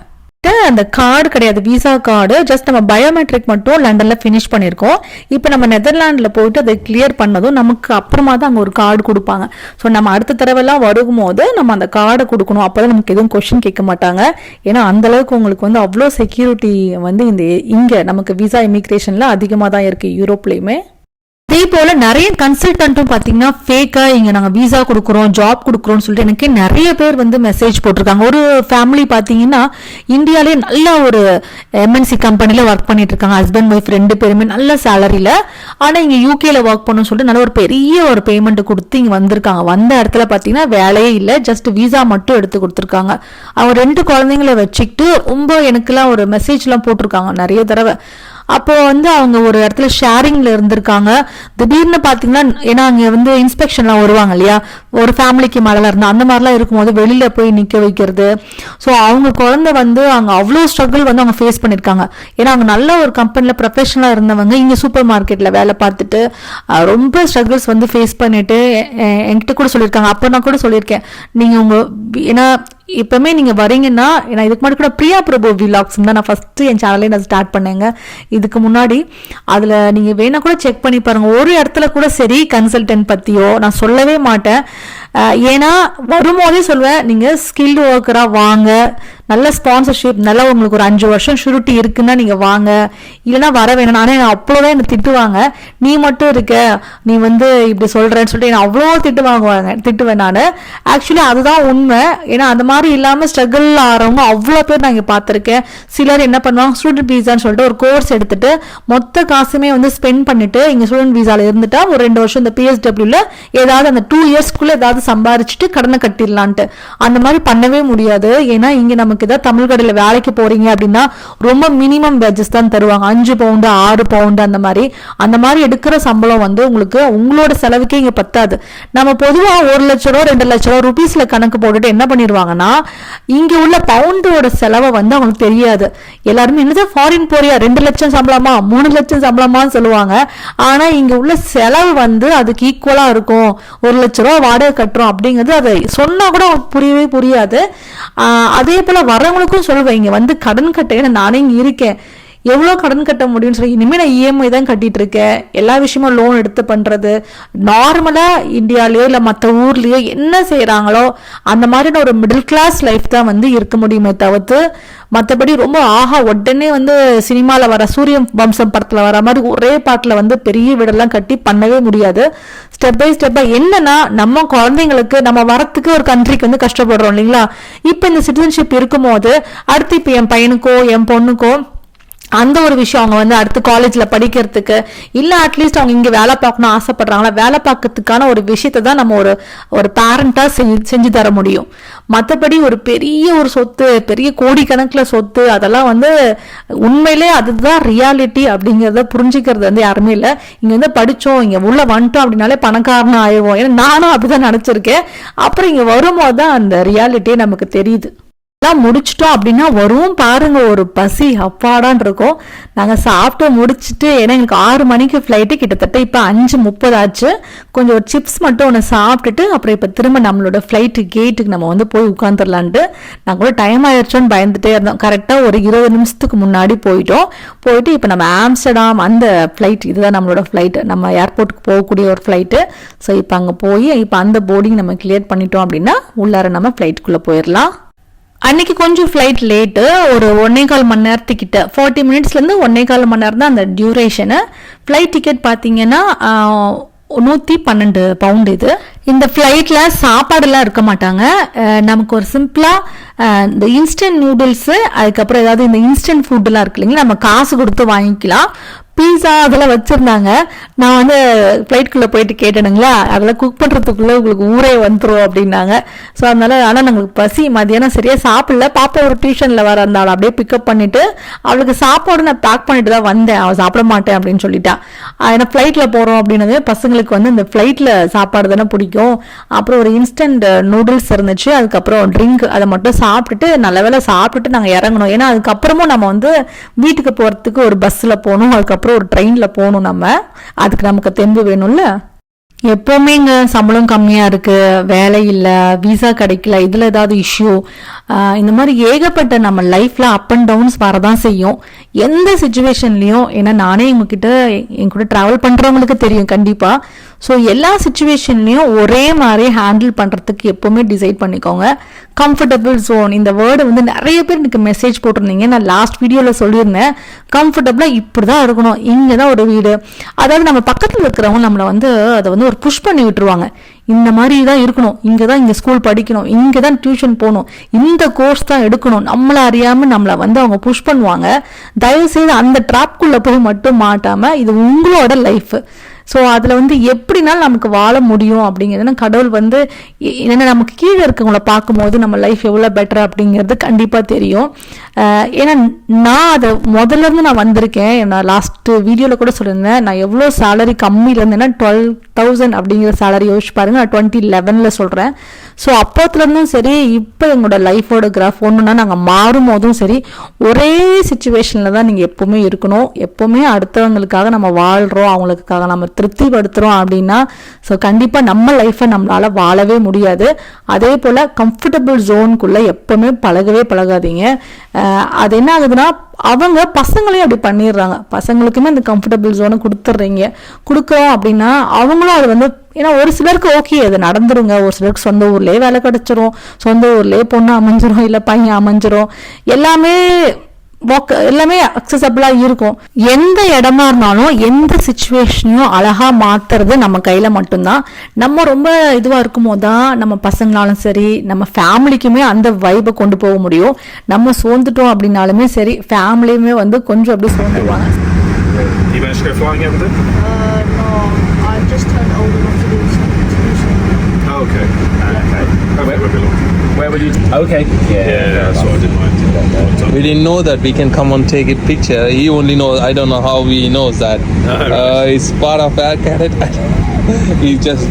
அந்த கார்டு கிடையாது, விசா கார்டு, ஜஸ்ட் நம்ம பயோமெட்ரிக் மட்டும் லண்டன்ல ஃபினிஷ் பண்ணியிருக்கோம். இப்போ நம்ம நெதர்லாண்டில் போயிட்டு அதை கிளியர் பண்ணதும் நமக்கு அப்புறமா தான் அங்கே ஒரு கார்டு கொடுப்பாங்க. ஸோ நம்ம அடுத்த தடவைலாம் வரும்போது நம்ம அந்த கார்டை கொடுக்கணும். அப்போ தான் நமக்கு எதுவும் கொஸ்டின் கேட்க மாட்டாங்க. ஏன்னா அந்த அளவுக்கு உங்களுக்கு வந்து அவ்வளோ செக்யூரிட்டி வந்து இங்கே நமக்கு விசா இமிகிரேஷன்ல அதிகமாக தான் இருக்கு யூரோப்லேயுமே. அதே போல நிறைய கன்சல்டன்ட்டும் பாத்தீங்கன்னா ஃபேக்கா இங்க நாங்க விசா கொடுக்குறோம், ஜாப் கொடுக்குறோம்னு சொல்லிட்டு எனக்கு நிறைய பேர் வந்து மெசேஜ் போட்டிருக்காங்க. ஒரு ஃபேமிலி பாத்தீங்கன்னா இந்தியாலே நல்ல ஒரு எம்என்சி கம்பெனில ஒர்க் பண்ணிட்டு இருக்காங்க, ஹஸ்பண்ட் ஒய்ஃப் 2 பேருமே நல்ல சேலரியில. ஆனா இங்க யூகேல ஒர்க் பண்ணணும்னு சொல்லிட்டு நல்ல ஒரு பெரிய ஒரு பேமெண்ட் கொடுத்து இங்க வந்திருக்காங்க. வந்த இடத்துல பாத்தீங்கன்னா வேலையே இல்லை, ஜஸ்ட் விசா மட்டும் எடுத்து கொடுத்துருக்காங்க. அவங்க 2 குழந்தைங்களை வச்சுக்கிட்டு ரொம்ப எனக்குலாம் ஒரு மெசேஜ் எல்லாம் போட்டிருக்காங்க நிறைய தடவை. அப்போ வந்து அவங்க ஒரு இடத்துல ஷேரிங்ல இருந்திருக்காங்க. திடீர்னு பாத்தீங்கன்னா, ஏன்னா அங்க வந்து இன்ஸ்பெக்ஷன்லாம் வருவாங்க இல்லையா, ஒரு ஃபேமிலிக்கு மேல இருந்தா அந்த மாதிரிலாம் இருக்கும்போது வெளியில போய் நிக்க வைக்கிறது. ஸோ அவங்க குழந்தை வந்து அங்க அவ்வளோ ஸ்ட்ரகிள் வந்து அவங்க ஃபேஸ் பண்ணிருக்காங்க. ஏன்னா அவங்க நல்ல ஒரு கம்பெனில ப்ரொஃபஷனலா இருந்தவங்க இங்க சூப்பர் மார்க்கெட்ல வேலை பார்த்துட்டு ரொம்ப ஸ்ட்ரகிள்ஸ் வந்து ஃபேஸ் பண்ணிட்டு என்கிட்ட கூட சொல்லியிருக்காங்க. அப்போ நான் கூட சொல்லியிருக்கேன், நீங்க உங்க ஏன்னா இப்பவுமே நீங்க வரீங்கன்னா, நான் இதுக்கு முன்னாடி கூட பிரியா பிரபு விலாக்ஸ் தான் நான் ஃபர்ஸ்ட் என் சேனலே நான் ஸ்டார்ட் பண்ணேங்க இதுக்கு முன்னாடி. அதுல நீங்க வேணா கூட செக் பண்ணி பாருங்க. ஒரு இடத்துல கூட சரி கன்சல்டன்ட் பத்தியோ நான் சொல்லவே மாட்டேன். ஏன்னா வரும்போதே சொல்வேன், நீங்க ஸ்கில்டு ஒர்க்கரா வாங்க, நல்ல ஸ்பான்சர்ஷிப், நல்லா உங்களுக்கு ஒரு 5 வருஷம் ஷூரிட்டி இருக்குன்னா நீங்க வாங்க, இல்லைன்னா வர வேணும். ஆனா அவ்வளோதான் என்ன திட்டுவாங்க, நீ மட்டும் இருக்க, நீ வந்து இப்படி சொல்றேன்னு சொல்லிட்டு என்ன அவ்வளோ திட்டுவேன் நான். ஆக்சுவலி அதுதான் உண்மை. ஏன்னா அந்த மாதிரி இல்லாம ஸ்ட்ரகிள் ஆகிறவங்க அவ்வளோ பேர் நான் இங்க பார்த்துருக்கேன். சிலர் என்ன பண்ணுவாங்க, ஸ்டூடெண்ட் விசான்னு சொல்லிட்டு ஒரு கோர்ஸ் எடுத்துட்டு மொத்த காசுமே வந்து ஸ்பெண்ட் பண்ணிட்டு இங்க ஸ்டூடெண்ட் விசால இருந்துட்டா ஒரு 2 வருஷம் இந்த PSWல ஏதாவது அந்த 2 இயர்ஸ்க்குள்ள ஏதாவது சம்பாரிச்சுட்டு கடனை கட்டிடலான்ட்டு. அந்த மாதிரி பண்ணவே முடியாது. ஏன்னா இங்க நமக்கு ஏதாவது தமிழ் கடையில வேலைக்கு போறீங்க அப்படின்னா ரொம்ப மினிமம் வேஜஸ் தான் தருவாங்க, 5 பவுண்டு 6 பவுண்டு அந்த மாதிரி எடுக்கிற சம்பளம் வந்து உங்களுக்கு உங்களோட செலவுக்கே இங்க பத்தாது. நம்ம பொதுவா 1 லட்சம் ரூபா 2 லட்சம் ரூபா ருபீஸ்ல கணக்கு போட்டுட்டு என்ன பண்ணிடுவாங்கன்னா, இங்க உள்ள பவுண்டோட செலவை வந்து அவங்களுக்கு தெரியாது. எல்லாருமே என்னதான் ஃபாரின் போறியா 2 லட்சம் சம்பளமா 3 லட்சம் சம்பளமான்னு சொல்லுவாங்க. ஆனா இங்க உள்ள செலவு வந்து அதுக்கு ஈக்குவலா இருக்கும். 1 லட்சம் ரூபா வாடகை கட்டுறோம் அப்படிங்கிறது அதை சொன்னா கூட புரியவே புரியாது. அதே போல வரவங்களுக்கும் சொல்லுவேன், இங்க வந்து கடன் கட்ட நானே இங்க இருக்கேன், எவ்வளோ கடன் கட்ட முடியும்னு சொல்லி இனிமேல் நான் EMI தான் கட்டிட்டு இருக்கேன். எல்லா விஷயமும் லோன் எடுத்து பண்றது நார்மலா இந்தியாலயோ இல்லை மற்ற ஊர்லயோ என்ன செய்யறாங்களோ அந்த மாதிரியான ஒரு மிடில் கிளாஸ் லைஃப் தான் வந்து இருக்க முடியுமே தவிர்த்து மற்றபடி ரொம்ப உடனே வந்து சினிமால வர சூரிய வம்சம் படத்துல வர மாதிரி ஒரே பாட்டுல வந்து பெரிய வீடெல்லாம் கட்டி பண்ணவே முடியாது. ஸ்டெப் பை ஸ்டெப்பா என்னன்னா, நம்ம குழந்தைங்களுக்கு நம்ம வரத்துக்கு ஒரு கண்ட்ரிக்கு வந்து கஷ்டப்படுறோம் இல்லைங்களா. இப்ப இந்த சிட்டிசன்ஷிப் இருக்கும் போது அடுத்து இப்ப என் பையனுக்கோ என் பொண்ணுக்கோ அந்த ஒரு விஷயம் அவங்க வந்து அடுத்து காலேஜ்ல படிக்கிறதுக்கு இல்ல அட்லீஸ்ட் அவங்க இங்க வேலை பார்க்கணும் ஆசைப்படுறாங்களா, வேலை பார்க்கறதுக்கான ஒரு விஷயத்தை தான் நம்ம ஒரு பேரண்டா செஞ்சு தர முடியும். மற்றபடி ஒரு பெரிய ஒரு சொத்து, பெரிய கோடிக்கணக்கில் சொத்து, அதெல்லாம் வந்து உண்மையிலே அதுதான் ரியாலிட்டி அப்படிங்கிறத புரிஞ்சுக்கிறது வந்து யாருமே இல்லை. இங்க வந்து படிச்சோம், இங்க உள்ள வந்துட்டோம் அப்படின்னாலே பணக்காரனா ஆயிடுவோம். ஏன்னா நானும் அப்படிதான் நினைச்சிருக்கேன். அப்புறம் இங்க வரும்போது தான் அந்த ரியாலிட்டியே நமக்கு தெரியுது. முடிச்சிட்டோம் அப்படின்னா வரும் பாருங்க ஒரு பசி அப்பாடான் இருக்கும். நாங்க சாப்பிட்டு முடிச்சுட்டு, ஏன்னா எங்களுக்கு 6 மணிக்கு ஃபிளைட்டு, கிட்டத்தட்ட இப்ப 5:30 ஆச்சு. கொஞ்சம் ஒரு சிப்ஸ் மட்டும் ஒன்று சாப்பிட்டுட்டு அப்புறம் இப்ப திரும்ப நம்மளோட ஃபிளைட்டு கேட்டுக்கு நம்ம வந்து போய் உட்காந்துடலான்ட்டு. நாங்கள் கூட டைம் ஆயிடுச்சோன்னு பயந்துட்டே இருந்தோம். கரெக்டா ஒரு 20 நிமிஷத்துக்கு முன்னாடி போயிட்டு இப்ப நம்ம ஆம்ஸ்டர்டாம் அந்த ஃபிளைட், இதுதான் நம்மளோட ஃபிளைட், நம்ம ஏர்போர்ட்டுக்கு போகக்கூடிய ஒரு ஃபிளைட்டு. ஸோ இப்போ அங்கே போய் இப்போ அந்த போர்டிங் நம்ம கிளியர் பண்ணிட்டோம் அப்படின்னா உள்ளார நம்ம ஃபிளைட்டுக்குள்ள போயிடலாம். அன்னைக்கு கொஞ்சம் ஃப்ளைட் லேட்டு, ஒரு 1.25 மணி நேரத்துக்கிட்ட, 40 மினிட்ஸ்லேருந்து 1.25 மணி நேரம் தான் அந்த டியூரேஷனு. ஃப்ளைட் டிக்கெட் பார்த்தீங்கன்னா 112 பவுண்டு. இந்த ஃப்ளைட்ல சாப்பாடுலாம் இருக்க மாட்டாங்க. நமக்கு ஒரு சிம்பிளா இந்த இன்ஸ்டன்ட் நூடுல்ஸ், அதுக்கப்புறம் ஏதாவது இந்த இன்ஸ்டன்ட் ஃபுட்டுலாம் இருக்கு இல்லைங்களா, நம்ம காசு கொடுத்து வாங்கிக்கலாம். பீஸா அதெல்லாம் வச்சுருந்தாங்க. நான் வந்து ஃப்ளைட்குள்ளே போயிட்டு கேட்டேனுங்களா, அதெல்லாம் குக் பண்ணுறதுக்குள்ளே உங்களுக்கு ஊரே வந்துடும் அப்படின்னாங்க. ஸோ அதனால ஆனால் நாங்களுக்கு பசி, மதியானம் சரியாக சாப்பிடல. பாப்பா ஒரு டியூஷனில் வர இருந்தாலும் அப்படியே பிக்கப் பண்ணிவிட்டு அவளுக்கு சாப்பாடு நான் பேக் பண்ணிட்டு தான் வந்தேன். அவள் சாப்பிட மாட்டேன் அப்படின்னு சொல்லிட்டா. ஏன்னா ஃப்ளைட்டில் போகிறோம் அப்படின்னது பசங்களுக்கு வந்து இந்த ஃப்ளைட்டில் சாப்பாடு தானே பிடிக்கும். அப்புறம் ஒரு இன்ஸ்டன்ட் நூடுல்ஸ் இருந்துச்சு, அதுக்கப்புறம் ட்ரிங்க், அதை மட்டும் சாப்பிட்டுட்டு நல்ல வேளை சாப்பிட்டுட்டு நாங்கள் இறங்கணும். ஏன்னா அதுக்கப்புறமும் நம்ம வந்து வீட்டுக்கு போகிறதுக்கு ஒரு பஸ்ஸில் போகணும், அதுக்கப்புறம் ஒரு ட்ரெயினில் போகணும். அதுக்கு நமக்கு தெம்பு வேணும்ல. எப்போவுமே இங்கே சம்பளம் கம்மியாக இருக்குது, வேலை இல்லை, விசா கிடைக்கல, இதில் ஏதாவது இஷ்யூ, இந்த மாதிரி ஏகப்பட்ட நம்ம லைஃப்பில் அப் அண்ட் டவுன்ஸ் வரதான் செய்யும் எந்த சுச்சுவேஷன்லேயும். ஏன்னா நானே என் கூட ட்ராவல் பண்ணுறவங்களுக்கு தெரியும் கண்டிப்பாக. ஸோ எல்லா சுச்சுவேஷன்லேயும் ஒரே மாதிரி ஹேண்டில் பண்ணுறதுக்கு எப்போவுமே டிசைட் பண்ணிக்கோங்க. கம்ஃபர்டபுள் ஜோன், இந்த வேர்டு வந்து நிறைய பேர் எனக்கு மெசேஜ் போட்டிருந்தீங்க. நான் லாஸ்ட் வீடியோவில் சொல்லியிருந்தேன், கம்ஃபர்டபுளாக இப்படி தான் இருக்கணும், இங்கே தான் ஒரு வீடு. அதாவது நம்ம பக்கத்தில் இருக்கிறவங்க நம்மளை வந்து அதை வந்து ஒரு புஷ் பண்ணி விட்டுருவாங்க. இந்த மாதிரி தான் இருக்கணும், இங்கே ஸ்கூல் படிக்கணும், இங்கே தான் டியூஷன் போகணும், இந்த கோர்ஸ் தான் எடுக்கணும், நம்மளை அறியாமல் நம்மளை வந்து அவங்க புஷ் பண்ணுவாங்க. தயவுசெய்து அந்த ட்ராப்குள்ளே போய் மட்டும் மாட்டாமல், இது உங்களோட லைஃப். ஸோ அதில் வந்து எப்படினாலும் நமக்கு வாழ முடியும் அப்படிங்கிறது கடவுள் வந்து என்னென்ன நமக்கு கீழே இருக்கவங்கள பார்க்கும்போது நம்ம லைஃப் எவ்வளோ பெட்டர் அப்படிங்கிறது கண்டிப்பாக தெரியும். ஏன்னா நான் அதை முதல்லேருந்து நான் வந்திருக்கேன். நான் லாஸ்ட்டு வீடியோவில் கூட சொல்லியிருந்தேன், நான் எவ்வளோ சேலரி கம்மியில் இருந்தேன்னா 12,000 அப்படிங்கிற சேலரி யோசிச்சு பாருங்க. நான் 2011 சொல்கிறேன். ஸோ அப்போத்துலேருந்தும் சரி, இப்போ எங்களோட லைஃபோட கிராஃப் ஒன்றுனா நாங்கள் மாறும் போதும் சரி, ஒரே சுச்சுவேஷனில் தான் நீங்கள் எப்போவுமே இருக்கணும். எப்போவுமே அடுத்தவங்களுக்காக நம்ம வாழ்கிறோம், அவங்களுக்காக நம்ம திருப்திப்படுத்துகிறோம் அப்படின்னா ஸோ கண்டிப்பாக நம்ம லைஃப்பை நம்மளால் வாழவே முடியாது. அதே போல் கம்ஃபர்டபுள் ஜோனுக்குள்ளே எப்போவுமே பழகாதீங்க. அது என்ன ஆகுதுன்னா, அவங்க பசங்களையும் அப்படி பண்ணிடுறாங்க. பசங்களுக்குமே அந்த கம்ஃபர்டபுள் ஜோனை கொடுக்குறோம் அப்படின்னா அவங்களும் அது வந்து, ஏன்னா ஒரு சிலருக்கு ஓகே அது நடந்துருங்க, ஒரு சிலருக்கு சொந்த ஊர்லேயே வேலை கிடைச்சிரும், சொந்த ஊர்லேயே பொண்ணு அமைஞ்சிரும், இல்லை பையன் அமைஞ்சிரும், எல்லாமே அக்சசபிளாக இருக்கும். எந்த இடமா இருந்தாலும் எந்த சுச்சுவேஷனையும் அழகாக மாற்றுறது நம்ம கையில் மட்டும்தான். நம்ம ரொம்ப இதுவாக இருக்கும் போது தான் நம்ம பசங்களாலும் சரி, நம்ம ஃபேமிலிக்குமே அந்த வைப்பை கொண்டு போக முடியும். நம்ம சோர்ந்துட்டோம் அப்படின்னாலுமே சரி, ஃபேமிலியுமே வந்து கொஞ்சம் அப்படி சோர்ந்துடுவாங்க. Okay. Where would you? Okay. Yeah, so I didn't mind. We didn't know that we can come and take a picture. He only knows. I don't know how he knows that. It's part of our cadet. He just.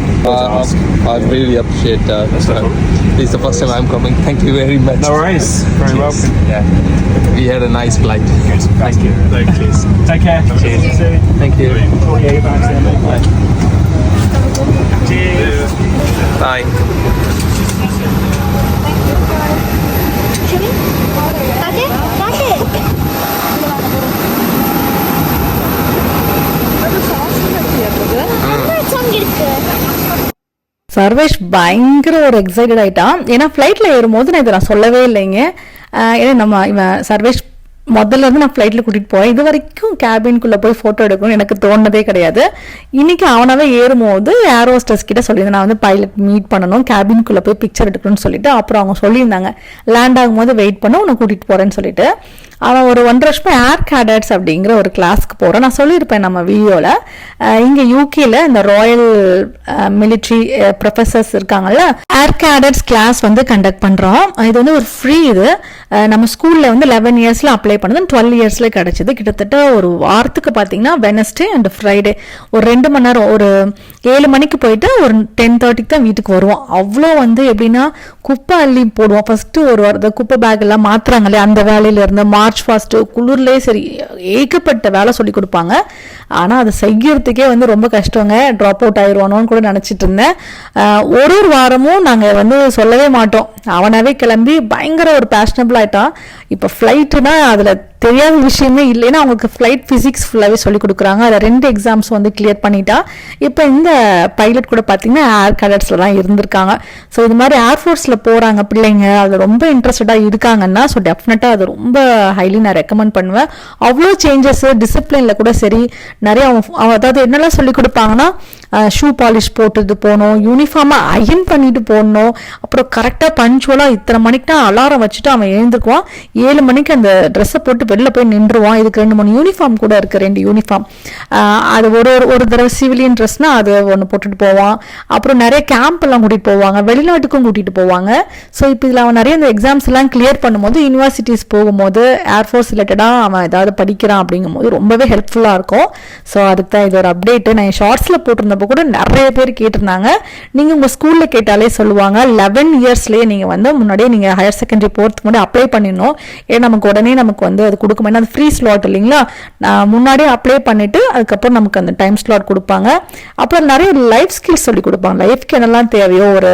I really appreciate that. This is the first time I'm coming. Thank you very much. No worries. Very welcome. Yeah. We had a nice flight. Thank you. Cheers. Take care. Cheers. Thank you. Bye. Cheers. Bye. Sarvesh பயங்கர ஒரு excited ஆயிட்டான். ஏன்னா ஃப்ளைட்டில் ஏறும்போது நான் இதை நான் சொல்லவே இல்லைங்க. ஏன்னா இவன் சர்வேஷ் முதல்ல இருந்து நான் ஃப்ளைட்டில் கூட்டிகிட்டு போவேன். இது வரைக்கும் கேபின்குள்ளே போய் ஃபோட்டோ எடுக்கணும்னு எனக்கு தோணுனதே கிடையாது. இன்னைக்கு அவனாவே ஏறும்போது ஏர் ஹோஸ்டர்ஸ் கிட்ட சொல்லியிருந்தேன், நான் வந்து பைலட் மீட் பண்ணணும், கேபின்குள்ளே போய் பிக்சர் எடுக்கணும்னு சொல்லிட்டு. அப்புறம் அவங்க சொல்லியிருந்தாங்க, லேண்ட் ஆகும்போது வெயிட் பண்ண உன்னை கூட்டிகிட்டு போகிறேன்னு சொல்லிட்டு. அவன் ஒரு 1.5 வருஷமா ஏர் கேடட்ஸ் அப்படிங்கிற ஒரு கிளாஸ்க்கு போகிறான். நான் சொல்லியிருப்பேன் நம்ம வீடியோவில். இங்கே யூகேல இந்த ராயல் மிலிட்ரி ப்ரொஃபஸர்ஸ் இருக்காங்கல்ல, ஏர் கேடட்ஸ் கிளாஸ் வந்து கண்டக்ட் பண்ணுறோம். இது வந்து ஒரு ஃப்ரீ. இது நம்ம ஸ்கூலில் வந்து 11 இயர்ஸில் அப்ளை பண்ணது, 12 இயர்ஸில் கிடச்சிது. கிட்டத்தட்ட ஒரு வாரத்துக்கு பார்த்தீங்கன்னா வெனஸ்டே அண்ட் ஃப்ரைடே ஒரு 2 மணி நேரம், ஒரு 7 மணிக்கு போயிட்டு ஒரு 10:30 தான் வீட்டுக்கு வருவோம். அவ்வளோ வந்து எப்படின்னா குப்பை அள்ளி போடுவோம். ஃபஸ்ட்டு ஒரு வாரம் குப்பை பேக் எல்லாம் மாற்றுறாங்களே, அந்த வேலையில இருந்து மார்ச் ஃபாஸ்ட்டு குளிர்லேயே சரி ஏகப்பட்ட வேலை சொல்லி கொடுப்பாங்க. ஆனால் அதை செய்யறதுக்கே வந்து ரொம்ப கஷ்டங்க. ட்ராப் அவுட் ஆயிடுவானோன்னு கூட நினச்சிட்டு இருந்தேன். ஒரு வாரமும் நாங்கள் வந்து சொல்லவே மாட்டோம். அவனாவே கிளம்பி பயங்கர ஒரு பேஷனபிள் ஆகிட்டான். இப்போ ஃப்ளைட்டுனா அதில் தெரியாத விஷயமே இல்லைன்னா அவங்களுக்கு ஃப்ளைட் ஃபிசிக்ஸ் ஃபுல்லாகவே சொல்லிக் கொடுக்குறாங்க. அதில் 2 எக்ஸாம்ஸ் வந்து கிளியர் பண்ணிட்டா. இப்போ இந்த பைலட் கூட பார்த்தீங்கன்னா ஏர் கேடட்ஸில் தான் இருந்திருக்காங்க. ஸோ இது மாதிரி ஏர்ஃபோர்ஸில் ஸ்போர்ட்ஸில் போகிறாங்க பிள்ளைங்க, அது ரொம்ப இன்ட்ரெஸ்டடாக இருக்காங்கன்னா ஸோ டெஃபினட்டாக அது ரொம்ப ஹைலி நான் ரெக்கமெண்ட் பண்ணுவேன். அவ்வளோ சேஞ்சஸ் டிசிப்ளினில் கூட சரி, நிறைய அதாவது என்னெல்லாம் சொல்லி கொடுப்பாங்கன்னா ஷூ பாலிஷ் போட்டுட்டு போகணும், யூனிஃபார்மாக அயன் பண்ணிட்டு போடணும், அப்புறம் கரெக்டாக பஞ்சுவலாக இத்தனை மணிக்கு தான் அலாரம் வச்சுட்டு அவன் எழுந்துக்குவான், 7 மணிக்கு அந்த ட்ரெஸ்ஸை போட்டு வெளில போய் நின்றுவான். இதுக்கு 2-3 யூனிஃபார்ம் கூட இருக்குது, 2 யூனிஃபார்ம். அது ஒரு தடவை சிவிலியன் ட்ரெஸ்னால் அது ஒன்று போட்டுட்டு போவான். அப்புறம் நிறைய கேம்ப் எல்லாம் கூட்டிகிட்டு போவாங்க, வெளிநாட்டுக்கும் கூட்டிகிட்டு போவாங்க. ஸோ இப்போ இதில் அவன் நிறைய இந்த எக்ஸாம்ஸ் எல்லாம் கிளியர் பண்ணும்போது யூனிவர்சிட்டிஸ் போகும்போது ஏர்ஃபோர்ஸ் ரிலேட்டடாக அவன் ஏதாவது படிக்கிறான் அப்படிங்கும் போது ரொம்பவே ஹெல்ப்ஃபுல்லாக இருக்கும். ஸோ அதுக்கு தான் இது ஒரு அப்டேட்டு. நான் ஷார்ட்ஸில் போட்டிருந்தப்போ கூட நிறைய பேர் கேட்டிருந்தாங்க. நீங்கள் உங்கள் ஸ்கூலில் கேட்டாலே சொல்லுவாங்க 11 இயர்ஸ்லேயே நீங்கள் வந்து முன்னாடியே நீங்கள் ஹையர் செகண்டரி போகிறதுக்கு முன்னாடி அப்ளை பண்ணிடணும். ஏன்னா நமக்கு உடனே நமக்கு வந்து அது கொடுக்கும், ஏன்னா அது ஃப்ரீ ஸ்லாட் இல்லைங்களா. நான் முன்னாடியே அப்ளை பண்ணிவிட்டு அதுக்கப்புறம் நமக்கு அந்த டைம் ஸ்லாட் கொடுப்பாங்க. அப்புறம் நிறைய லைஃப் ஸ்கில்ஸ் சொல்லி கொடுப்பாங்க, லைஃப்க்கு என்னெல்லாம் தேவையோ ஒரு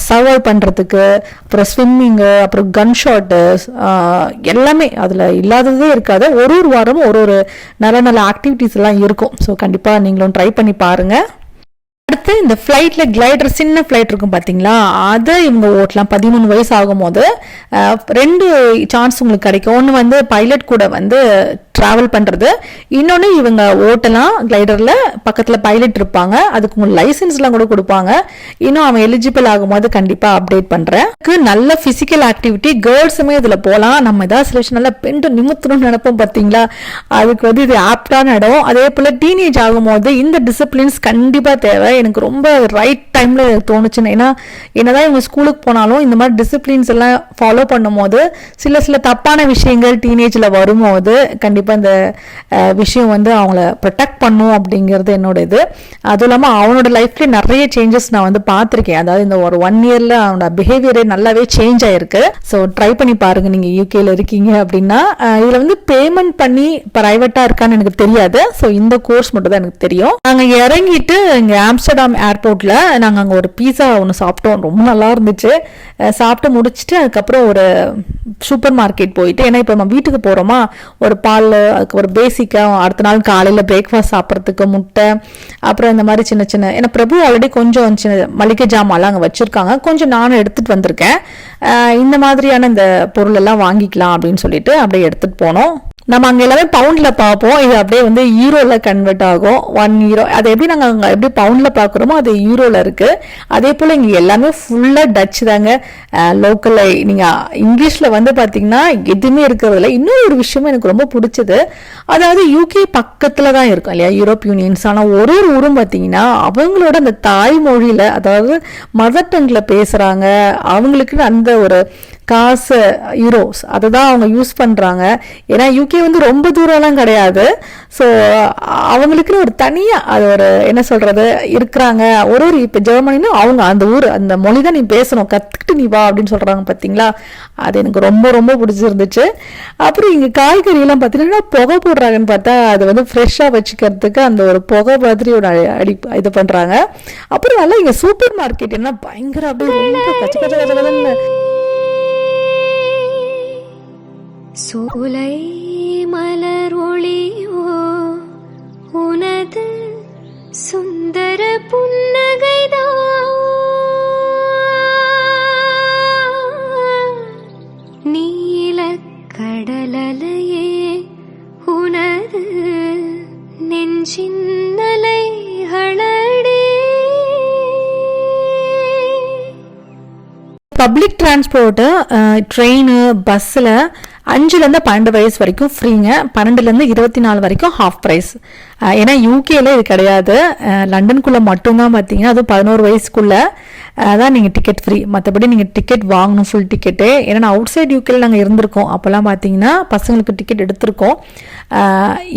சர்வை பண்ணுறதுக்கு, அப்புறம் ஸ்விம்மிங்கு, அப்புறம் கன் ஷாட்டு, எல்லாமே அதில் இல்லாததே இருக்காது. ஒரு வாரமும் ஒரு நல்ல நல்ல ஆக்டிவிட்டீஸ் எல்லாம் இருக்கும். ஸோ கண்டிப்பாக நீங்களும் ட்ரை பண்ணி பாருங்கள். அடுத்து இந்த ஃப்ளைட்டில் கிளைடர், சின்ன ஃப்ளைட் இருக்கும் பார்த்தீங்களா, அதை இவங்க ஓட்டலாம். 13 வயசு ஆகும்போது 2 சான்ஸ் உங்களுக்கு கிடைக்கும். ஒன்று வந்து பைலட் கூட வந்து ட்ராவல் பண்ணுறது, இன்னொன்று இவங்க ஓட்டலாம் கிளைடரில், பக்கத்தில் பைலட் இருப்பாங்க, அதுக்கு உங்களுக்கு லைசன்ஸ்லாம் கூட கொடுப்பாங்க. இன்னும் அவன் எலிஜிபிள் ஆகும்போது கண்டிப்பாக அப்டேட் பண்ணுறேன். நல்ல ஃபிசிக்கல் ஆக்டிவிட்டி, கேர்ள்ஸுமே இதில் போகலாம். நம்ம ஏதாவது சில விஷயம் நல்லா பெண்டு நிமித்தணும்னு நினைப்போம் பார்த்தீங்களா, அதுக்கு வந்து இது ஆப்டான இடம். அதே போல் டீனேஜ் ஆகும்போது இந்த டிசிப்ளின்ஸ் கண்டிப்பாக தேவை. எனக்கு ரொம்ப ரைட் டைமில் தோணுச்சுன்னு, ஏன்னா என்னதான் இவங்க ஸ்கூலுக்கு போனாலும் இந்த மாதிரி டிசிப்ளின்ஸ் எல்லாம் ஃபாலோ பண்ணும் போது சில தப்பான விஷயங்கள் டீனேஜில் வரும்போது கண்டிப்பாக இந்த விஷயம் வந்து அவங்கள ப்ரொடெக்ட் பண்ணும் அப்படிங்கிறது என்னோட இது. அதுவும் இல்லாமல் அவனோட லைஃப்லேயே நிறைய சேஞ்சஸ் நான் வந்து பார்த்துருக்கேன். அதாவது இந்த ஒரு 1 இயரில் அவனோட பிஹேவியரே நல்லாவே சேஞ்ச் ஆயிருக்கு. ஸோ ட்ரை பண்ணி பாருங்க நீங்கள் யூகேல இருக்கீங்க அப்படின்னா. இதில் வந்து பேமெண்ட் பண்ணி ப்ரைவேட்டாக இருக்கான்னு எனக்கு தெரியாது. ஸோ இந்த கோர்ஸ் மட்டும் தான் எனக்கு தெரியும். நாங்கள் இறங்கிட்டு இங்கே ஆம்ஸ்டர்டாம் ஏர்போர்ட்டில் நாங்கள் அங்கே ஒரு பீஸா ஒன்று சாப்பிட்டோம், ரொம்ப நல்லா இருந்துச்சு. சாப்பிட்டு முடிச்சுட்டு அதுக்கப்புறம் ஒரு சூப்பர் மார்க்கெட் போயிட்டு, ஏன்னா இப்போ நம்ம வீட்டுக்கு போகிறோமா, ஒரு பால், அதுக்கு ஒரு பேசிக்காக அடுத்த நாள் காலையில் பிரேக்ஃபாஸ்ட் சாப்பிட்றதுக்கு முட்டை, அப்புறம் இந்த மாதிரி சின்ன சின்ன, ஏன்னா பிரபு ஆல்ரெடி கொஞ்சம் சின்ன மளிகை ஜாமான்லாம் அங்கே வச்சுருக்காங்க, கொஞ்சம் நானும் எடுத்துகிட்டு வந்திருக்கேன். இந்த மாதிரியான இந்த பொருள் எல்லாம் வாங்கிக்கலாம் அப்படின்னு சொல்லிட்டு அப்படியே எடுத்துகிட்டு போனோம். நம்ம அங்கே எல்லாமே பவுண்டில் பார்ப்போம், இது அப்படியே வந்து யூரோவில் கன்வெர்ட் ஆகும். 1 யூரோ அது எப்படி நாங்கள் அங்கே எப்படி பவுண்டில் பார்க்குறோமோ அது யூரோவில் இருக்குது. அதே போல் இங்கே எல்லாமே ஃபுல்லாக டச் தாங்க. லோக்கலில் நீங்கள் இங்கிலீஷில் வந்து பார்த்தீங்கன்னா எதுவுமே இருக்கிறதில்ல. இன்னொரு ஒரு விஷயமும் எனக்கு ரொம்ப பிடிச்சது, அதாவது யூகே பக்கத்தில் தான் இருக்கும் இல்லையா யூரோப் யூனியன்ஸ், ஆனால் ஒரு ஊரும் பார்த்தீங்கன்னா அவங்களோட அந்த தாய்மொழியில், அதாவது மதர் டங்கில் பேசுகிறாங்க. அவங்களுக்கு அந்த ஒரு காசு யூரோஸ் அதை தான் அவங்க யூஸ் பண்ணுறாங்க. ஏன்னா யூகே வந்து ரொம்ப தூரம்லாம் கிடையாது. ஸோ அவங்களுக்குன்னு ஒரு தனியாக அது ஒரு என்ன சொல்கிறது இருக்கிறாங்க. ஒரு இப்போ ஜெர்மனின்னா அவங்க அந்த ஊர் அந்த மொழி தான் நீ பேசணும், கற்றுக்கிட்டு நீ வா அப்படின்னு சொல்கிறாங்க பார்த்தீங்களா. அது எனக்கு ரொம்ப ரொம்ப பிடிச்சிருந்துச்சு. அப்புறம் இங்கே காய்கறியெல்லாம் பார்த்தீங்கன்னா புகை போடுறாங்கன்னு பார்த்தா அது வந்து ஃப்ரெஷ்ஷாக வச்சுக்கிறதுக்கு அந்த ஒரு புகை மாதிரி ஒரு இது பண்ணுறாங்க. அப்புறம் நல்லா இங்கே சூப்பர் மார்க்கெட் என்ன பயங்கர அப்படியே ரொம்ப கச்ச கச்ச கச்சன்னு சோலை மலர் ஒளியோ உனது சுந்தர புன்னகைதான், நீல கடலலையே உனது நெஞ்சின் அலைகளடே. பப்ளிக் டிரான்ஸ்போர்ட்டு, ட்ரெயின், பஸ்ஸில் 5லேருந்து 12 வயசு வரைக்கும் ஃப்ரீங்க, 12லேருந்து 24 வரைக்கும் ஹாஃப் ப்ரைஸ். ஏன்னா யூகேல இது கிடையாது, லண்டனுக்குள்ளே மட்டும்தான் பார்த்தீங்கன்னா அதுவும் 11 வயசுக்குள்ளே அதான் நீங்கள் டிக்கெட் ஃப்ரீ. மற்றபடி நீங்கள் டிக்கெட் வாங்கணும் ஃபுல் டிக்கெட்டு. ஏன்னா நான் அவுட் சைட் யூகேல நாங்கள் இருந்திருக்கோம், அப்போல்லாம் பார்த்தீங்கன்னா பசங்களுக்கு டிக்கெட் எடுத்திருக்கோம்.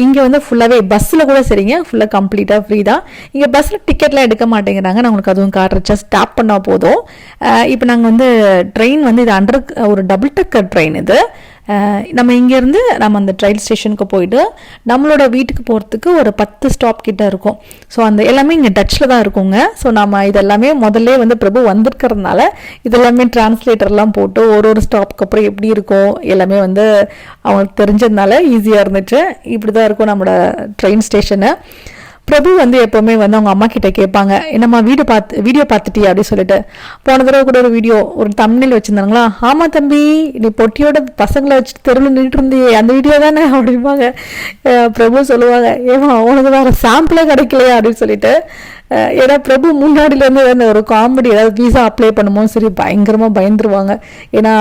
இங்கே வந்து ஃபுல்லாகவே பஸ்ஸில் கூட சரிங்க ஃபுல்லாக கம்ப்ளீட்டாக ஃப்ரீ தான். இங்கே பஸ்ஸில் டிக்கெட்லாம் எடுக்க மாட்டேங்கிறாங்க, நான் உங்களுக்கு அதுவும் காட்டுற ஜஸ்ட் டேப் பண்ணால் போதும். இப்போ நாங்கள் வந்து ட்ரெயின் வந்து இது ஒரு டபுள் டக்கர் ட்ரெயின் இது. நம்ம இங்கேருந்து நம்ம அந்த ரயில் ஸ்டேஷனுக்கு போயிட்டு நம்மளோட வீட்டுக்கு போகிறதுக்கு ஒரு 10 ஸ்டாப் கிட்ட இருக்கும். ஸோ அந்த எல்லாமே இங்கே டச்சில் தான் இருக்குங்க. ஸோ நம்ம இதெல்லாமே முதல்ல வந்து பிரபு வந்திருக்கிறதுனால இதெல்லாமே டிரான்ஸ்லேட்டர்லாம் போட்டு ஒரு ஸ்டாப்புக்கு அப்புறம் எப்படி இருக்கும் எல்லாமே வந்து அவங்களுக்கு தெரிஞ்சதுனால ஈஸியாக இருந்துச்சு. இப்படி தான் இருக்கும் நம்மளோட ட்ரெயின் ஸ்டேஷனு. பிரபு வந்து எப்போவுமே வந்து அவங்க அம்மா கிட்ட கேட்பாங்க, என்னம்மா வீடியோ பார்த்துட்டியா அப்படின்னு சொல்லிட்டு. போன தடவை கூட ஒரு தம்ப்நெயில் வச்சிருந்தாங்களா, ஆமா தம்பி நீ பொட்டியோட பசங்களை வச்சுட்டு தெருவில் நின்றுட்டு இருந்தியே அந்த வீடியோ தானே அப்படிம்பாங்க. பிரபு சொல்லுவாங்க, ஏமா உனக்கு வேற சாம்பிளே கிடைக்கலையா அப்படின்னு சொல்லிட்டு. ஏன்னா பிரபு முன்னாடியிலேருந்து அந்த ஒரு காமெடி ஏதாவது வீசா அப்ளை பண்ணும்போது சரி பயங்கரமாக பயந்துருவாங்க. ஏன்னா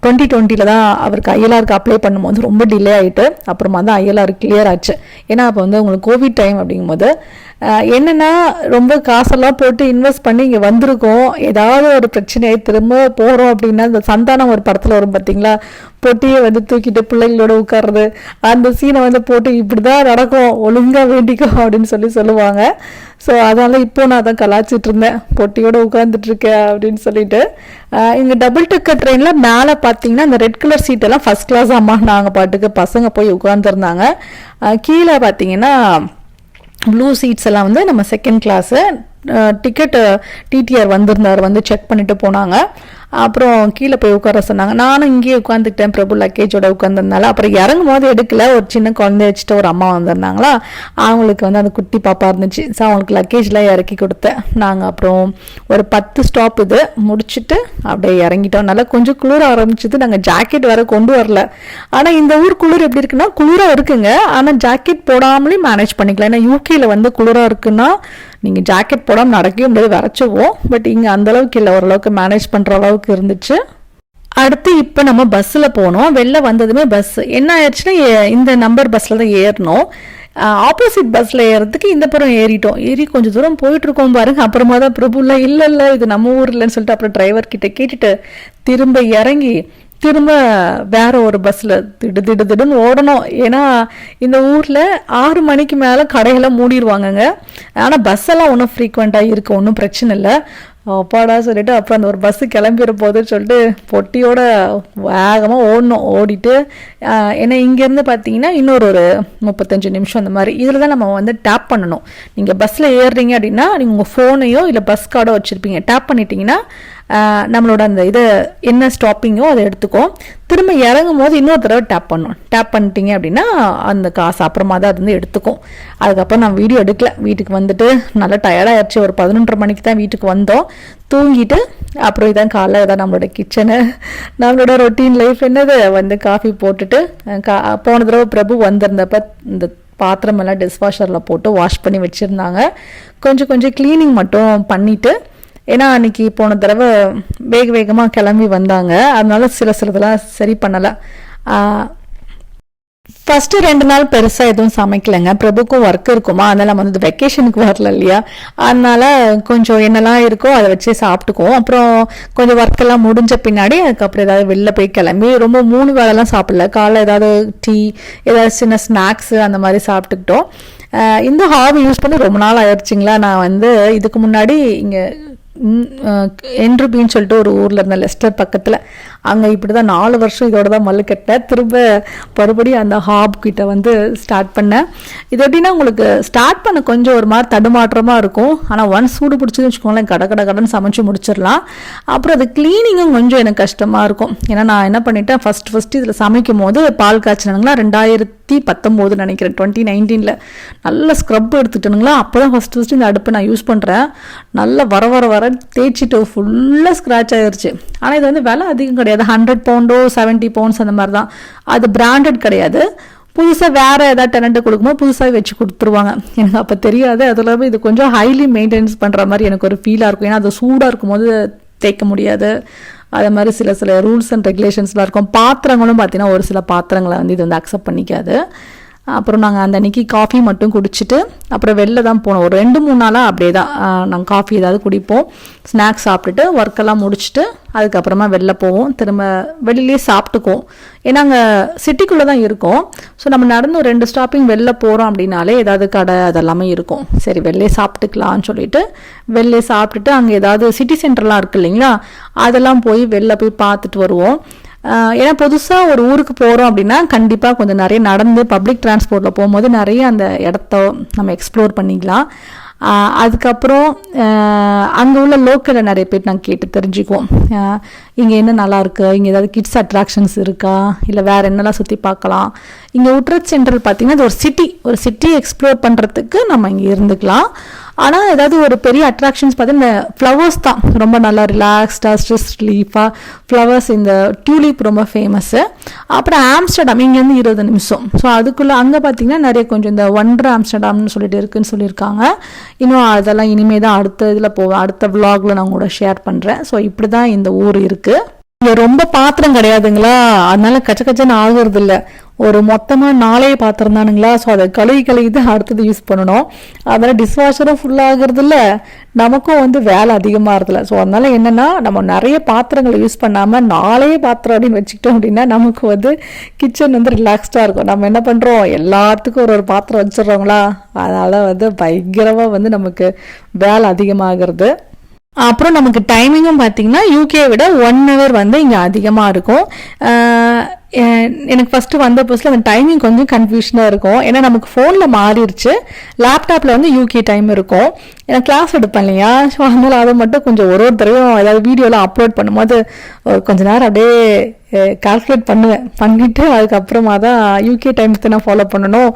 2020 தான் அவருக்கு ஐஎல்ஆருக்கு அப்ளை பண்ணும்போது ரொம்ப டிலே ஆகிட்டு அப்புறமா தான் ஐஎல்ஆர் கிளியர் ஆச்சு. ஏன்னா அப்போ வந்து உங்களுக்கு கோவிட் டைம் அப்படிங்கும்போது என்னென்னா ரொம்ப காசெல்லாம் போட்டு இன்வெஸ்ட் பண்ணி இங்கே வந்திருக்கோம், ஏதாவது ஒரு பிரச்சனையை திரும்ப போகிறோம் அப்படின்னா இந்த சந்தானம் ஒரு படத்தில் வரும் பார்த்தீங்களா, பொட்டியை வந்து தூக்கிட்டு பிள்ளைங்களோட உட்கார்றது, அந்த சீனை வந்து போட்டு இப்படி தான் நடக்கும் ஒழுங்காக வேண்டிக்கோ அப்படின்னு சொல்லுவாங்க. ஸோ அதனால் இப்போ நான் தான் கலாச்சிட்டு இருந்தேன், பொட்டியோடு உட்காந்துட்டு இருக்கேன் அப்படின்னு சொல்லிட்டு. இங்கே டபுள் டக்கர் ட்ரெயினில் மேலே பார்த்தீங்கன்னா இந்த ரெட் கலர் சீட்டெல்லாம் ஃபஸ்ட் கிளாஸ் அம்மா நாங்கள் பாட்டுக்கு பசங்க போய் உட்காந்துருந்தாங்க. கீழே பார்த்தீங்கன்னா ப்ளூ சீட்ஸ் எல்லாம் வந்து நம்ம செகண்ட் கிளாஸு. டிக்கெட்டு டிடிஆர் வந்திருந்தார், வந்து செக் பண்ணிட்டு போனாங்க. அப்புறம் கீழே போய் உட்கார சொன்னாங்க. நானும் இங்கேயே உட்காந்துக்கிட்டேன், பிரபு லக்கேஜோட உட்காந்துருந்தால. அப்புறம் இறங்கும் போது எடுக்கல, ஒரு சின்ன குழந்தைய வச்சுட்டு ஒரு அம்மா வந்திருந்தாங்களா, அவங்களுக்கு வந்து அந்த குட்டி பாப்பா இருந்துச்சு. ஸோ அவங்களுக்கு லக்கேஜ்லாம் இறக்கி கொடுத்தேன். நாங்கள் அப்புறம் ஒரு 10 ஸ்டாப் இது முடிச்சுட்டு அப்படியே இறங்கிட்டோம். நல்லா கொஞ்சம் குளிர ஆரம்பிச்சது. நாங்கள் ஜாக்கெட் வேற கொண்டு வரல. ஆனால் இந்த ஊர் குளிர் எப்படி இருக்குன்னா குளிராக இருக்குங்க, ஆனால் ஜாக்கெட் போடாமலே மேனேஜ் பண்ணிக்கலாம். ஏன்னா யூகேல வந்து குளிராக இருக்குன்னா நீங்கள் ஜாக்கெட் போடாமல் நடக்கவே முடியாது, வரைச்சுவோம். பட் இங்கே அந்தளவுக்கு இல்லை, ஓரளவுக்கு மேனேஜ் பண்ணுற அளவுக்கு இருந்துச்சு. அடுத்து இப்போ நம்ம பஸ்ஸில் போனோம். வெளில வந்ததுமே பஸ் என்ன ஆயிடுச்சுன்னா இந்த நம்பர் பஸ்ஸில் தான் ஏறணும். ஆப்போசிட் பஸ்ஸில் ஏறதுக்கு இந்த புறம் ஏறி கொஞ்சம் தூரம் போயிட்டு இருக்கோம் பாருங்க. அப்புறமா தான் பிரபுல இல்லை இது நம்ம ஊர் இல்லைன்னு சொல்லிட்டு அப்புறம் டிரைவர் கிட்ட கேட்டுட்டு திரும்ப இறங்கி திரும்ப வேற ஒரு பஸ்ஸில் திடுன்னு ஓடணும். ஏன்னா இந்த ஊரில் 6 மணிக்கு மேலே கடையெல்லாம் மூடிடுவாங்கங்க. ஆனால் பஸ்ஸெல்லாம் ஒன்றும் ஃப்ரீக்வெண்ட்டாக இருக்குது, ஒன்றும் பிரச்சனை இல்லை. அப்பாடா சொல்லிட்டு அப்புறம் அந்த ஒரு பஸ்ஸு கிளம்பிட போகுதுன்னு சொல்லிட்டு பொட்டியோட வேகமாக ஓடிட்டு ஏன்னா இங்கேருந்து பார்த்தீங்கன்னா இன்னொரு 35 நிமிஷம் அந்த மாதிரி. இதில் தான் நம்ம வந்து டேப் பண்ணணும். நீங்கள் பஸ்ஸில் ஏறுறீங்க அப்படின்னா நீங்கள் உங்கள் ஃபோனையோ இல்லை பஸ் கார்டோ வச்சுருப்பீங்க, டேப் பண்ணிட்டீங்கன்னா நம்மளோட அந்த இதை என்ன ஸ்டாப்பிங்கோ அதை எடுத்துக்கும். திரும்ப இறங்கும் போது இன்னொரு தடவை டேப் பண்ணணும். டேப் பண்ணிட்டீங்க அப்படின்னா அந்த காசு அப்புறமா தான் அது வந்து எடுத்துக்கும். அதுக்கப்புறம் நான் வீடியோ எடுக்கல. வீட்டுக்கு வந்துட்டு நல்லா டயர்டாகிடுச்சு. ஒரு 11:30 மணிக்கு தான் வீட்டுக்கு வந்தோம். தூங்கிட்டு அப்புறம் இதான் காலைல இதான் நம்மளோட கிச்சனு, நம்மளோட ரொட்டீன் லைஃப் என்னது வந்து காஃபி போட்டுட்டு போன தடவை பிரபு வந்திருந்தப்ப இந்த பாத்திரம் எல்லாம் டிஷ்வாஷரில் போட்டு வாஷ் பண்ணி வச்சுருந்தாங்க. கொஞ்சம் க்ளீனிங் மட்டும் பண்ணிவிட்டு, ஏன்னா அன்றைக்கி போன தடவை வேகமாக கிளம்பி வந்தாங்க, அதனால சிலதெல்லாம் சரி பண்ணலை. ஃபஸ்ட்டு 2 நாள் பெருசாக எதுவும் சமைக்கலைங்க. பிரபுக்கும் ஒர்க் இருக்குமா, அதனால் நம்ம வந்து வெக்கேஷனுக்கு வரல இல்லையா, அதனால கொஞ்சம் என்னெல்லாம் இருக்கோ அதை வச்சு சாப்பிட்டுக்குவோம். அப்புறம் கொஞ்சம் ஒர்க்கெல்லாம் முடிஞ்ச பின்னாடி அதுக்கப்புறம் ஏதாவது வெளில போய் கிளம்பி ரொம்ப 3 வேளைலாம் சாப்பிடல. காலைல ஏதாவது டீ, ஏதாவது சின்ன ஸ்நாக்ஸு அந்த மாதிரி சாப்பிட்டுக்கிட்டோம். இந்த ஹாபி யூஸ் பண்ணி ரொம்ப நாள் ஆயிடுச்சுங்களா. நான் வந்து இதுக்கு முன்னாடி இங்கே என்ட்ருபின்னு சொல்லிட்டு ஒரு ஊரில் இருந்தேன், லெஸ்டர் பக்கத்தில். அங்கே இப்படி தான் 4 வருஷம் இதோட தான் மல்லு கட்டினேன். திரும்ப மறுபடியும் அந்த ஹாப் கிட்ட வந்து ஸ்டார்ட் பண்ணேன். இது எப்படின்னா உங்களுக்கு ஸ்டார்ட் பண்ண கொஞ்சம் ஒரு மாதிரி தடுமாற்றமாக இருக்கும். ஆனால் ஒன்ஸ் சூடு பிடிச்சதுன்னு வச்சுக்கோங்களேன், கடன்னு சமைச்சு முடிச்சிடலாம். அப்புறம் அது க்ளீனிங்கும் கொஞ்சம் எனக்கு கஷ்டமாக இருக்கும். ஏன்னா நான் என்ன பண்ணிட்டேன், ஃபஸ்ட்டு இதில் சமைக்கும் போது பால் காய்ச்சினாங்களா 2019 நினைக்கிறேன், 2019 நல்ல ஸ்க்ரப் எடுத்துட்டனுங்களா. அப்போ தான் ஃபஸ்ட்டு இந்த அடுப்பை நான் யூஸ் பண்ணுறேன். நல்லா வர தேய்ச்சிட்டு ஃபுல்லாக ஸ்க்ராட்ச் ஆகிருச்சு. ஆனால் இது வந்து விலை அதிகம் கிடையாது, 100 பவுண்டோ 70 பவுண்ட்ஸ் அந்த மாதிரி தான். அது பிராண்டட் கிடையாது. புதுசாக வேறு ஏதாவது டெனண்ட்டு கொடுக்கும்போது புதுசாக வச்சு கொடுத்துருவாங்க. எனக்கு அப்போ தெரியாது. அது இல்லாமல் இது கொஞ்சம் ஹைலி மெயின்டெனன்ஸ் பண்ணுற மாதிரி எனக்கு ஒரு ஃபீலாக இருக்கும். ஏன்னா அது சூடாக இருக்கும் போது தேய்க்க முடியாது. அதே மாதிரி சில ரூல்ஸ் அண்ட் ரெகுலேஷன்ஸ்லாம் இருக்கும். பாத்திரங்களும் பார்த்தீங்கன்னா ஒரு சில பாத்திரங்களை வந்து இது வந்து அக்செப்ட் பண்ணிக்காது. அப்புறம் நாங்கள் அந்த அன்றைக்கி காஃபி மட்டும் குடிச்சிட்டு அப்புறம் வெளில தான் போனோம். ஒரு 2-3 நாளாக அப்படியே தான் நாங்கள் காஃபி ஏதாவது குடிப்போம், ஸ்நாக்ஸ் சாப்பிட்டுட்டு ஒர்க்கெல்லாம் முடிச்சுட்டு அதுக்கப்புறமா வெளில போவோம். திரும்ப வெளியிலே சாப்பிட்டுக்குவோம். ஏன்னா அங்கே சிட்டிக்குள்ளே தான் இருக்கோம். ஸோ நம்ம நடந்து ஒரு 2 ஸ்டாப்பிங் வெளில போகிறோம் அப்படின்னாலே ஏதாவது கடை அதெல்லாமே இருக்கும். சரி வெளிலே சாப்பிட்டுக்கலான்னு சொல்லிட்டு வெளிலே சாப்பிட்டுட்டு அங்கே ஏதாவது சிட்டி சென்டர்லாம் இருக்குது இல்லைங்களா, அதெல்லாம் போய் வெளில போய் பார்த்துட்டு வருவோம். ஏன்னா புதுசாக ஒரு ஊருக்கு போகிறோம் அப்படின்னா கண்டிப்பாக கொஞ்சம் நிறைய நடந்து பப்ளிக் டிரான்ஸ்போர்ட்டில் போகும்போது நிறைய அந்த இடத்த நம்ம எக்ஸ்ப்ளோர் பண்ணிக்கலாம். அதுக்கப்புறம் அங்கே உள்ள லோக்கலில் நிறைய பேர் நாங்கள் கேட்டு தெரிஞ்சுக்குவோம், இங்கே என்ன நல்லா இருக்குது, இங்கே ஏதாவது கிட்ஸ் அட்ராக்ஷன்ஸ் இருக்கா, இல்லை வேறு என்னெல்லாம் சுற்றி பார்க்கலாம். இங்கே உட்ரட் சென்ட்ரல் பார்த்திங்கன்னா இது ஒரு சிட்டி எக்ஸ்ப்ளோர் பண்ணுறதுக்கு நம்ம இங்கே இருந்துக்கலாம். ஆனால் ஏதாவது ஒரு பெரிய அட்ராக்ஷன்ஸ் பார்த்தீங்கன்னா இந்த ஃப்ளவர்ஸ் தான் ரொம்ப நல்லா ரிலாக்ஸ்டாக ஸ்ட்ரெஸ் ரிலீஃபாக ஃப்ளவர்ஸ். இந்த டியூலிப் ரொம்ப ஃபேமஸ்ஸு. அப்புறம் ஆம்ஸ்டர்டாம் இங்கேருந்து 20 நிமிஷம். ஸோ அதுக்குள்ளே அங்கே பார்த்தீங்கன்னா நிறைய கொஞ்சம் இந்த ஒண்டர் ஆம்ஸ்டர்டாம்னு சொல்லிட்டு இருக்குன்னு சொல்லியிருக்காங்க. இன்னும் அதெல்லாம் இனிமேல் தான் அடுத்த இதில் போவேன், அடுத்த விலாகில் நான் கூட ஷேர் பண்ணுறேன். ஸோ இப்படி தான் இந்த ஊர் இருக்குது. இங்கே ரொம்ப பாத்திரம் கிடையாதுங்களா, அதனால கச்சன்னு ஆகுறது இல்லை. ஒரு மொத்தமாக 4 பாத்திரம் தானுங்களா, ஸோ அதை கழுவி தான் அடுத்தது யூஸ் பண்ணணும். அதனால் டிஷ்வாஷரும் ஃபுல்லாகிறது இல்லை, நமக்கும் வேலை அதிகமாக இருதில்ல. ஸோ அதனால என்னென்னா நம்ம நிறைய பாத்திரங்களை யூஸ் பண்ணாமல் 4 பாத்திரம் அப்படின்னு வச்சுக்கிட்டோம் அப்படின்னா நமக்கு கிச்சன் ரிலாக்ஸ்டாக இருக்கும். நம்ம என்ன பண்ணுறோம், எல்லாத்துக்கும் ஒரு பாத்திரம் வச்சிடறோங்களா, அதனால் பயங்கரமாக நமக்கு வேலை அதிகமாகிறது. அப்புறம் நமக்கு டைமிங்கும் பார்த்தீங்கன்னா யூகேயை விட 1 hour இங்கே அதிகமாக இருக்கும். எனக்கு ஃபஸ்ட்டு வந்த புதுசில் அந்த டைமிங் கொஞ்சம் கன்ஃபியூஷனாக இருக்கும். ஏன்னா நமக்கு ஃபோனில் மாறிடுச்சு, லேப்டாப்பில் யூகே டைம் இருக்கும். ஏன்னா கிளாஸ் எடுப்பேன் இல்லையா, ஸோ அதனால் அதை மட்டும் கொஞ்சம் ஒரு தடவையும் ஏதாவது வீடியோலாம் அப்லோட் பண்ணும்போது கொஞ்ச நேரம் அப்படியே கால்குலேட் பண்ணிவிட்டு அதுக்கப்புறமா தான் யூகே டைமுக்கு நான் ஃபாலோ பண்ணணும்.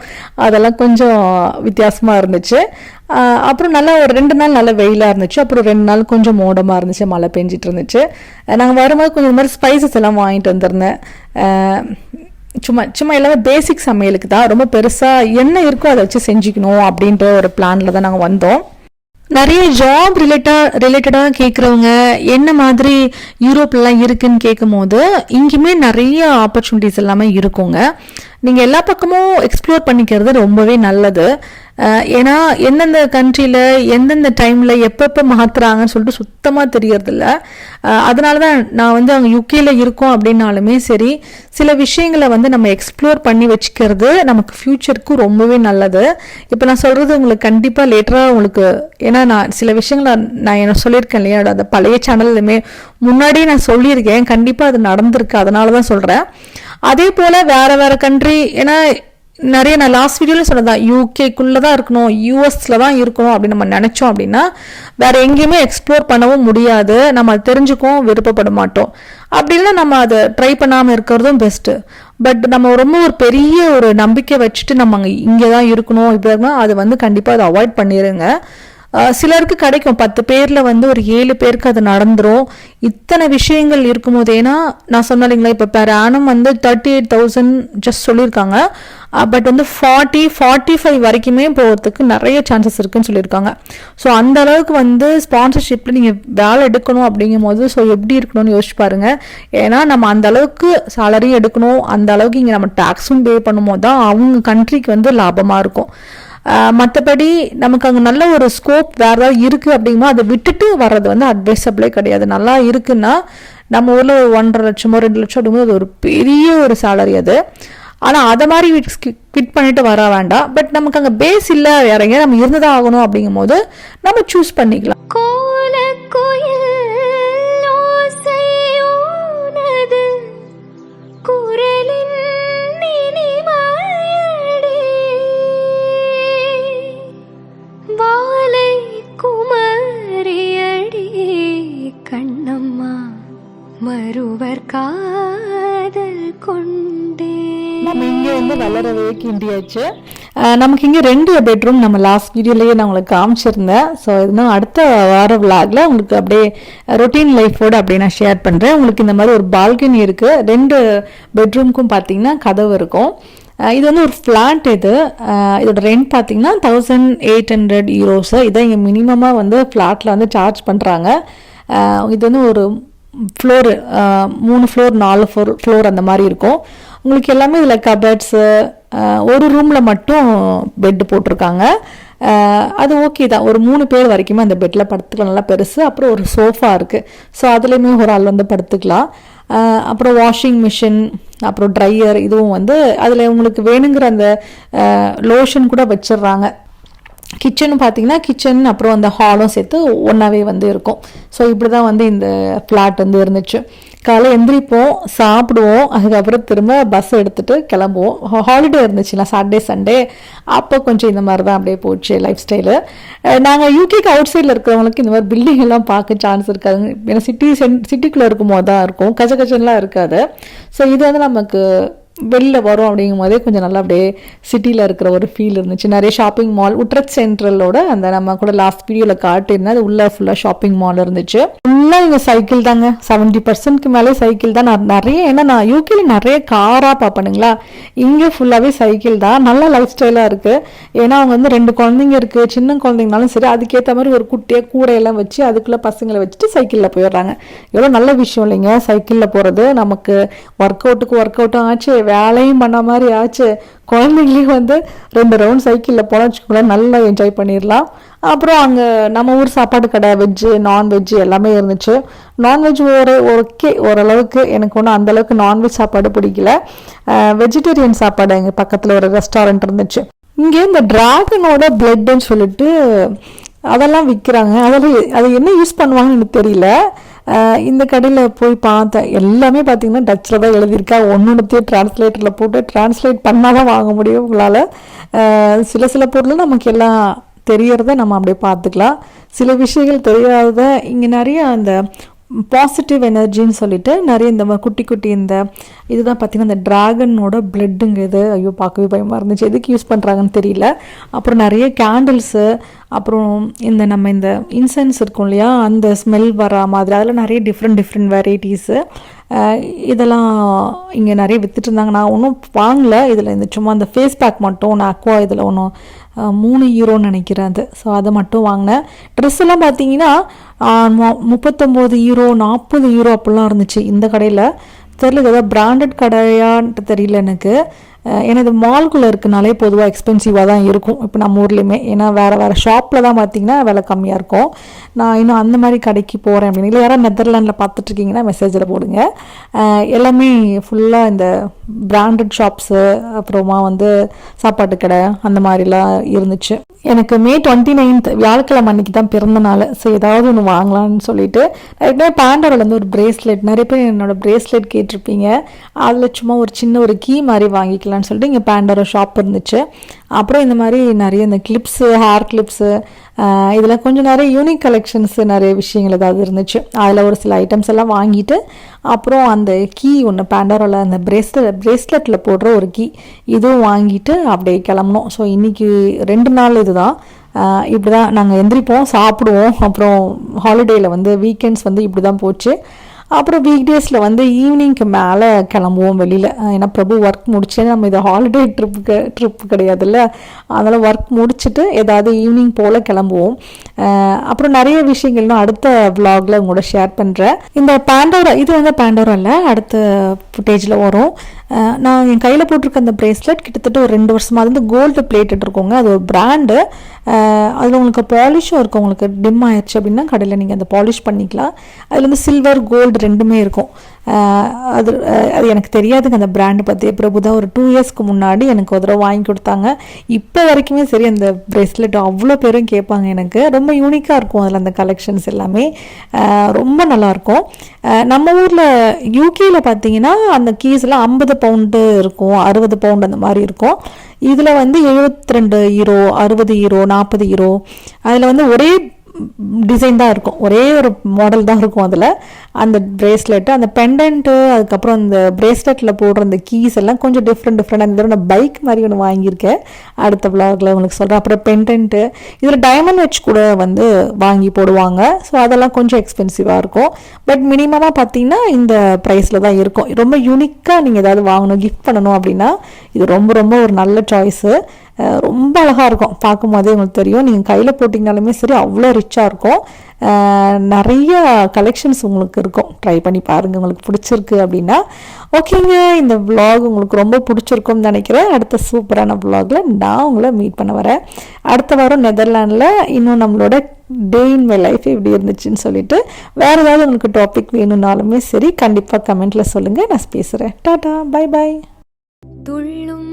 அதெல்லாம் கொஞ்சம் வித்தியாசமாக இருந்துச்சு. அப்புறம் நல்லா ஒரு 2 நாள் நல்ல வெயிலாக இருந்துச்சு. அப்புறம் 2 நாள் கொஞ்சம் மோடமாக இருந்துச்சு, மழை பெஞ்சிட்டு இருந்துச்சு. நாங்கள் வரும்போது கொஞ்சம் இந்த மாதிரி ஸ்பைசஸ் எல்லாம் வாங்கிட்டு வந்திருந்தேன். சும்மா எல்லாமே பேசிக் சமையலுக்கு தான், ரொம்ப பெருசாக என்ன இருக்கோ அதை வச்சு செஞ்சுக்கணும் அப்படின்ற ஒரு பிளானில் தான் நாங்கள் வந்தோம். நிறைய ஜாப் ரிலேட்டடாக கேட்குறவங்க என்ன மாதிரி யூரோப்லாம் இருக்குன்னு கேட்கும் போது இங்கேயுமே நிறைய ஆப்பர்ச்சுனிட்டிஸ் எல்லாமே இருக்குங்க. நீங்கள் எல்லா பக்கமும் எக்ஸ்ப்ளோர் பண்ணிக்கிறது ரொம்பவே நல்லது. ஏன்னா எந்தெந்த கண்ட்ரியில் எந்தெந்த டைமில் எப்பப்போ மாற்றுறாங்கன்னு சொல்லிட்டு சுத்தமாக தெரியறதில்ல. அதனால தான் நான் அங்கே யூகேல இருக்கோம் அப்படின்னாலுமே சரி, சில விஷயங்களை நம்ம எக்ஸ்ப்ளோர் பண்ணி வச்சுக்கிறது நமக்கு ஃப்யூச்சருக்கு ரொம்பவே நல்லது. இப்போ நான் சொல்கிறது உங்களுக்கு கண்டிப்பாக லேட்டராக உங்களுக்கு, ஏன்னா நான் சில விஷயங்களை நான் என்ன சொல்லியிருக்கேன் இல்லையா, அந்த பழைய சேனல்லையுமே முன்னாடியே நான் சொல்லியிருக்கேன், கண்டிப்பாக அது நடந்திருக்கு, அதனால தான் சொல்கிறேன். அதே போல் வேறு கண்ட்ரி, ஏன்னா நிறைய நான் லாஸ்ட் வீடியோவில் சொன்னதான் யூகேக்குள்ளே தான் இருக்கணும், யூஎஸில் தான் இருக்கணும் அப்படின்னு நம்ம நினச்சோம் அப்படின்னா வேறு எங்கேயுமே எக்ஸ்ப்ளோர் பண்ணவும் முடியாது, நம்ம அதை தெரிஞ்சுக்கவும் விருப்பப்பட மாட்டோம். அப்படின்னா நம்ம அதை ட்ரை பண்ணாமல் இருக்கிறதும் பெஸ்ட்டு. பட் நம்ம ரொம்ப ஒரு பெரிய ஒரு நம்பிக்கை வச்சுட்டு நம்ம அங்கே இங்கே தான் இருக்கணும் இப்படி இருக்கணும், அது கண்டிப்பாக அதை அவாய்ட் பண்ணிடுங்க. சிலருக்கு கிடைக்கும், 10 பேரில் ஒரு 7 பேருக்கு அது நடந்துடும். இத்தனை விஷயங்கள் இருக்கும்போது, ஏன்னா நான் சொன்னேன் இல்லைங்களா, இப்போ பெர் ஆனம் 38,000 ஜஸ்ட் சொல்லியிருக்காங்க. பட் 40-45 வரைக்குமே போகிறதுக்கு நிறைய சான்சஸ் இருக்குன்னு சொல்லியிருக்காங்க. ஸோ அந்த அளவுக்கு ஸ்பான்சர்ஷிப்பில் நீங்கள் வேலை எடுக்கணும் அப்படிங்கும் போது ஸோ எப்படி இருக்கணும்னு யோசிச்சு பாருங்கள். ஏன்னா நம்ம அந்த அளவுக்கு சேலரியும் எடுக்கணும், அந்த அளவுக்கு இங்கே நம்ம டேக்ஸும் பே பண்ணும்போது தான் அவங்க கண்ட்ரிக்கு லாபமாக இருக்கும். மற்றபடி நமக்கு அங்கே நல்ல ஒரு ஸ்கோப் வேறு ஏதாவது இருக்குது அப்படிங்கும்போது அதை விட்டுட்டு வர்றது அட்வைசபிளே கிடையாது. நல்லா இருக்குன்னா நம்ம ஊரில் 1.5 லட்சமோ 2 லட்சம் அப்படிங்கும்போது அது ஒரு பெரிய ஒரு சேலரி அது. ஆனால் அதை மாதிரி ஃபிட் பண்ணிட்டு வர வேண்டாம். பட் நமக்கு அங்கே பேஸ் இல்லை, வேற எங்கேயா நம்ம இருந்துதான் ஆகணும் அப்படிங்கும் போது நம்ம சூஸ் பண்ணிக்கலாம். கண்ணம்மா மறுவர் காதல் கொண்டே நம்ம இங்கே வளரவே கிண்டியாச்சு. நமக்கு இங்கே 2 பெட்ரூம் நம்ம லாஸ்ட் வீடியோலேயே நான் உங்களுக்கு காமிச்சிருந்தேன். ஸோ இதுதான் அடுத்த வார விளாகில் உங்களுக்கு அப்படியே ரொட்டீன் லைஃபோடு அப்படியே நான் ஷேர் பண்ணுறேன். உங்களுக்கு இந்த மாதிரி ஒரு பால்கனி இருக்குது, 2 பெட்ரூம்க்கும் பார்த்தீங்கன்னா கதவு இருக்கும். இது ஒரு ஃப்ளாட். இதோட ரெண்ட் பார்த்தீங்கன்னா 1800 euros. இதான் இங்கே மினிமமாக ஃப்ளாட்டில் சார்ஜ் பண்ணுறாங்க. இது ஒரு ஃப்ளோர் 3 ஃப்ளோர் 4 ஃப்ளோர் அந்த மாதிரி இருக்கும். உங்களுக்கு எல்லாமே இதில் கபர்ட்ஸு, ஒரு ரூமில் மட்டும் பெட்டு போட்டிருக்காங்க. அது ஓகே தான், ஒரு 3 பேர் வரைக்குமே அந்த பெட்டில் படுத்துக்கலாம், நல்லா பெருசு. அப்புறம் ஒரு சோஃபா இருக்குது, ஸோ அதுலேயுமே ஒரு ஆள் படுத்துக்கலாம். அப்புறம் வாஷிங் மிஷின், அப்புறம் ட்ரையர், இதுவும் அதில் உங்களுக்கு வேணுங்கிற அந்த லோஷன் கூட வச்சிடுறாங்க. கிச்சனும் பார்த்தீங்கன்னா கிச்சன் அப்புறம் அந்த ஹாலும் சேர்த்து ஒன்றாவே இருக்கும். ஸோ இப்படி தான் இந்த ஃப்ளாட் இருந்துச்சு. காலை எந்திரிப்போம், சாப்பிடுவோம், அதுக்கப்புறம் திரும்ப பஸ் எடுத்துகிட்டு கிளம்புவோம். ஹாலிடே இருந்துச்சுல சாட்டர்டே சண்டே, அப்போ கொஞ்சம் இந்த மாதிரி தான் அப்படியே போச்சு லைஃப் ஸ்டைலு. நாங்கள் யூகேக்கு அவுட் சைடில் இருக்கிறவங்களுக்கு இந்த மாதிரி பில்டிங் எல்லாம் பார்க்க சான்ஸ் இருக்காது. ஏன்னா சிட்டிக்குள்ளே இருக்கும்போது தான் இருக்கும், கஜகஜன்லாம் இருக்காது. ஸோ இது வந்து நமக்கு வெளில வரும் அப்படிங்கும் போதே கொஞ்சம் நல்லா அப்படியே சிட்டியில் இருக்கிற ஒரு ஃபீல் இருந்துச்சு. நிறைய ஷாப்பிங் மால், உட்ரட் சென்ட்ரலோட அந்த நம்ம கூட லாஸ்ட் வீடியோவில் காட்டியிருந்தேன், அது உள்ள ஃபுல்லாக ஷாப்பிங் மால் இருந்துச்சு. ஃபுல்லாக இங்கே சைக்கிள் தாங்க, 70% மேலே சைக்கிள் தான். ஏன்னா நான் யூகேல நிறைய காராக பார்ப்பேனுங்களா, இங்கே ஃபுல்லாகவே சைக்கிள் தான். நல்ல லைஃப் ஸ்டைலாக இருக்குது. ஏன்னா அவங்க வந்து 2 குழந்தைங்க இருக்குது, சின்ன குழந்தைங்கனாலும் சரி அதுக்கேற்ற மாதிரி ஒரு குட்டியாக கூடையெல்லாம் வச்சு அதுக்குள்ளே பசங்களை வச்சுட்டு சைக்கிளில் போயிடுறாங்க. எவ்வளோ நல்ல விஷயம் இல்லைங்க சைக்கிளில் போகிறது. நமக்கு ஒர்க் அவுட்டும் ஆச்சு, வேலையும் பண்ண மாதிரி ஆச்சு, குழந்தைங்களையும் வந்து 2 ரவுண்ட் சைக்கிளில் போனால் வச்சுக்கோங்களேன், நல்லா என்ஜாய் பண்ணிடலாம். அப்புறம் அங்கே நம்ம ஊர் சாப்பாடு கடை, வெஜ்ஜு நான்வெஜ்ஜு எல்லாமே இருந்துச்சு. நான்வெஜ் ஓரளவுக்கு, எனக்கு ஒன்றும் அந்தளவுக்கு நான்வெஜ் சாப்பாடு பிடிக்கல. வெஜிடேரியன் சாப்பாடு எங்கள் பக்கத்தில் ஒரு ரெஸ்டாரண்ட் இருந்துச்சு. இங்கே இந்த டிராகனோட பிளட்ன்னு சொல்லிட்டு அதெல்லாம் விற்கிறாங்க. அது என்ன யூஸ் பண்ணுவாங்கன்னு எனக்கு தெரியல. இந்த கடையில் போய் பார்த்தேன், எல்லாமே பார்த்தீங்கன்னா டச்சில் தான் எழுதியிருக்கா. ஒன்றுத்தையும் டிரான்ஸ்லேட்டரில் போட்டு டிரான்ஸ்லேட் பண்ணால் தான் வாங்க முடியும் உங்களால். சில பொருள் நமக்கு எல்லாம் தெரியறத நம்ம அப்படியே பார்த்துக்கலாம், சில விஷயங்கள் தெரியாதத. இங்கே நிறைய அந்த பாசிட்டிவ் எனர்ஜின்னு சொல்லிட்டு நிறைய இந்த குட்டி இந்த இதுதான் பார்த்தீங்கன்னா இந்த ட்ராகனோட பிளட்டுங்க. இது ஐயோ பார்க்கவே பயமாக இருந்துச்சு, எதுக்கு யூஸ் பண்ணுறாங்கன்னு தெரியல. அப்புறம் நிறைய கேண்டில்ஸு, அப்புறம் நம்ம இந்த இன்சென்ஸ் இருக்கும் இல்லையா, அந்த ஸ்மெல் வர மாதிரி அதில் நிறைய டிஃப்ரெண்ட் வெரைட்டிஸு இதெல்லாம் இங்கே நிறைய விற்றுட்டு இருந்தாங்க. நான் ஒன்றும் வாங்கலை இதில். இந்த சும்மா அந்த ஃபேஸ் பேக் மட்டும் நான் அக்வா இதில் ஒன்றும் 3 யூரோன்னு நினைக்கிறேன் அது. ஸோ அதை மட்டும் வாங்கினேன். ட்ரெஸ் எல்லாம் பார்த்தீங்கன்னா 39 யூரோ 40 யூரோ அப்படிலாம் இருந்துச்சு இந்த கடையில். தெரியல ஏதாவது பிராண்டட் கடையான்ட்டு தெரியல எனக்கு. ஏன்னா இது மால்குள்ளே இருக்குனாலே பொதுவாக எக்ஸ்பென்சிவாக தான் இருக்கும் இப்போ நம்ம ஊர்லேயுமே. ஏன்னா வேறு ஷாப்பில் தான் பார்த்தீங்கன்னா விலை கம்மியாக இருக்கும். நான் இன்னும் அந்த மாதிரி கடைக்கு போகிறேன் அப்படின்னு இல்லை, யாராவது நெதர்லாண்டில் பார்த்துட்ருக்கீங்கன்னா மெசேஜில் போடுங்க. எல்லாமே ஃபுல்லாக இந்த பிராண்டட் ஷாப்ஸு, அப்புறமா வந்து சாப்பாட்டு கடை அந்த மாதிரிலாம் இருந்துச்சு. எனக்கு மே 29 வியாழக்கிழமை அன்றைக்கி தான் பிறந்த நாள். ஸோ ஏதாவது ஒன்று வாங்கலான்னு சொல்லிட்டு பேண்டோரில் வந்து ஒரு பிரேஸ்லெட், நிறைய பேர் என்னோடய பிரேஸ்லெட் கேட்டிருப்பீங்க, அதில் சும்மா ஒரு சின்ன ஒரு கீ மாதிரி வாங்கிக்கலான்னு சொல்லிட்டு இங்கே பேண்டோரா ஷாப் இருந்துச்சு. அப்புறம் இந்த மாதிரி நிறைய இந்த கிளிப்ஸு, ஹேர் கிளிப்ஸு, இதில் கொஞ்சம் நிறைய யூனிக் கலெக்ஷன்ஸு, நிறைய விஷயங்கள் ஏதாவது இருந்துச்சு. அதில் ஒரு சில ஐட்டம்ஸ் எல்லாம் வாங்கிட்டு அப்புறம் அந்த கீ ஒன்று பேண்டோராவில் அந்த பிரேஸ்லெட்டில் போடுற ஒரு கீ இதுவும் வாங்கிட்டு அப்படியே கிளம்பணும். ஸோ இன்றைக்கி 2 நாள் இதுதான். இப்படி தான் நாங்கள் எந்திரிப்போம், சாப்பிடுவோம். அப்புறம் ஹாலிடேயில் வந்து வீக்கெண்ட்ஸ் வந்து இப்படி தான் போச்சு. அப்புறம் வீக்டேஸில் வந்து ஈவினிங்க்கு மேலே கிளம்புவோம் வெளியில். ஏன்னா பிரபு ஒர்க் முடிச்சு, நம்ம இது ஹாலிடே ட்ரிப்பு கிடையாதுல்ல, அதனால் ஒர்க் முடிச்சுட்டு ஏதாவது ஈவினிங் போல் கிளம்புவோம். அப்புறம் நிறைய விஷயங்கள்லாம் அடுத்த விலாகில் உங்களோட ஷேர் பண்ணுறேன். இந்த பேண்டோரா, இது வந்து பேண்டோரா இல்லை, அடுத்த ஃபுட்டேஜில் வரும். நான் என் கையில் போட்டிருக்க அந்த பிரேஸ்லெட் கிட்டத்தட்ட ஒரு 2 வருஷமாக அது வந்து கோல்டு பிளேட்டட் இருக்குங்க. அது ஒரு பிராண்டு. அதில் உங்களுக்கு பாலிஷும் இருக்கும். உங்களுக்கு டிம் ஆயிடுச்சு அப்படின்னா கடையில் நீங்கள் அந்த பாலிஷ் பண்ணிக்கலாம். அதில் வந்து சில்வர் கோல்டு 2மே இருக்கும். அது எனக்கு தெரியாதுங்க அந்த பிராண்டு பற்றி. பிரபு தான் ஒரு 2 இயர்ஸ்க்கு முன்னாடி எனக்கு ஒரு தடவை வாங்கி கொடுத்தாங்க. இப்போ வரைக்குமே சரி அந்த பிரேஸ்லெட் அவ்வளோ பேரும் கேட்பாங்க. எனக்கு ரொம்ப யூனிக்காக இருக்கும் அதில் அந்த கலெக்ஷன்ஸ் எல்லாமே ரொம்ப நல்லாயிருக்கும். நம்ம ஊரில் யூகேயில் பார்த்தீங்கன்னா அந்த கீஸ்லாம் 50 பவுண்டு இருக்கும், 60 பவுண்டு அந்த மாதிரி இருக்கும். இதில் வந்து 72 யூரோ, 60 யூரோ, 40 யூரோ. அதில் வந்து ஒரே டிசைன் தான் இருக்கும், ஒரே ஒரு மாடல் தான் இருக்கும். அதில் அந்த பிரேஸ்லெட்டு, அந்த பெண்டன்ட்டு, அதுக்கப்புறம் அந்த பிரேஸ்லெட்டில் போடுற அந்த கீஸ் எல்லாம் கொஞ்சம் டிஃப்ரெண்ட். அந்த நான் பைக் மாதிரி ஒன்று வாங்கியிருக்கேன், அடுத்த விலாகில் உங்களுக்கு சொல்கிறேன். அப்புறம் பெண்டன்ட்டு, இதில் டைமண்ட் வச்சு கூட வந்து வாங்கி போடுவாங்க. ஸோ அதெல்லாம் கொஞ்சம் எக்ஸ்பென்சிவாக இருக்கும். பட் மினிமமாக பார்த்தீங்கன்னா இந்த ப்ரைஸில் தான் இருக்கும். ரொம்ப யூனிக்காக நீங்கள் ஏதாவது வாங்கணும், கிஃப்ட் பண்ணணும் அப்படின்னா இது ரொம்ப ஒரு நல்ல சாய்ஸு. ரொம்ப அழகாக இருக்கும், பார்க்கும் போதே உங்களுக்கு தெரியும். நீங்கள் கையில் போட்டிங்கனாலுமே சரி அவ்வளோ ரிச்சாக இருக்கும். நிறைய கலெக்ஷன்ஸ் உங்களுக்கு இருக்கும், ட்ரை பண்ணி பாருங்கள் உங்களுக்கு பிடிச்சிருக்கு அப்படின்னா. ஓகேங்க, இந்த விலாக் உங்களுக்கு ரொம்ப பிடிச்சிருக்கும்னு நினைக்கிறேன். அடுத்த சூப்பரான விலாகில் நான் உங்களை மீட் பண்ண வரேன். அடுத்த வாரம் நெதர்லாண்டில் இன்னும் நம்மளோட டே இன் மை லைஃப் எப்படி இருந்துச்சுன்னு சொல்லிட்டு வேறு ஏதாவது உங்களுக்கு டாபிக் வேணும்னாலுமே சரி கண்டிப்பாக கமெண்ட்டில் சொல்லுங்கள், நான் பேசுகிறேன். டாடா, பை. துள்ளும்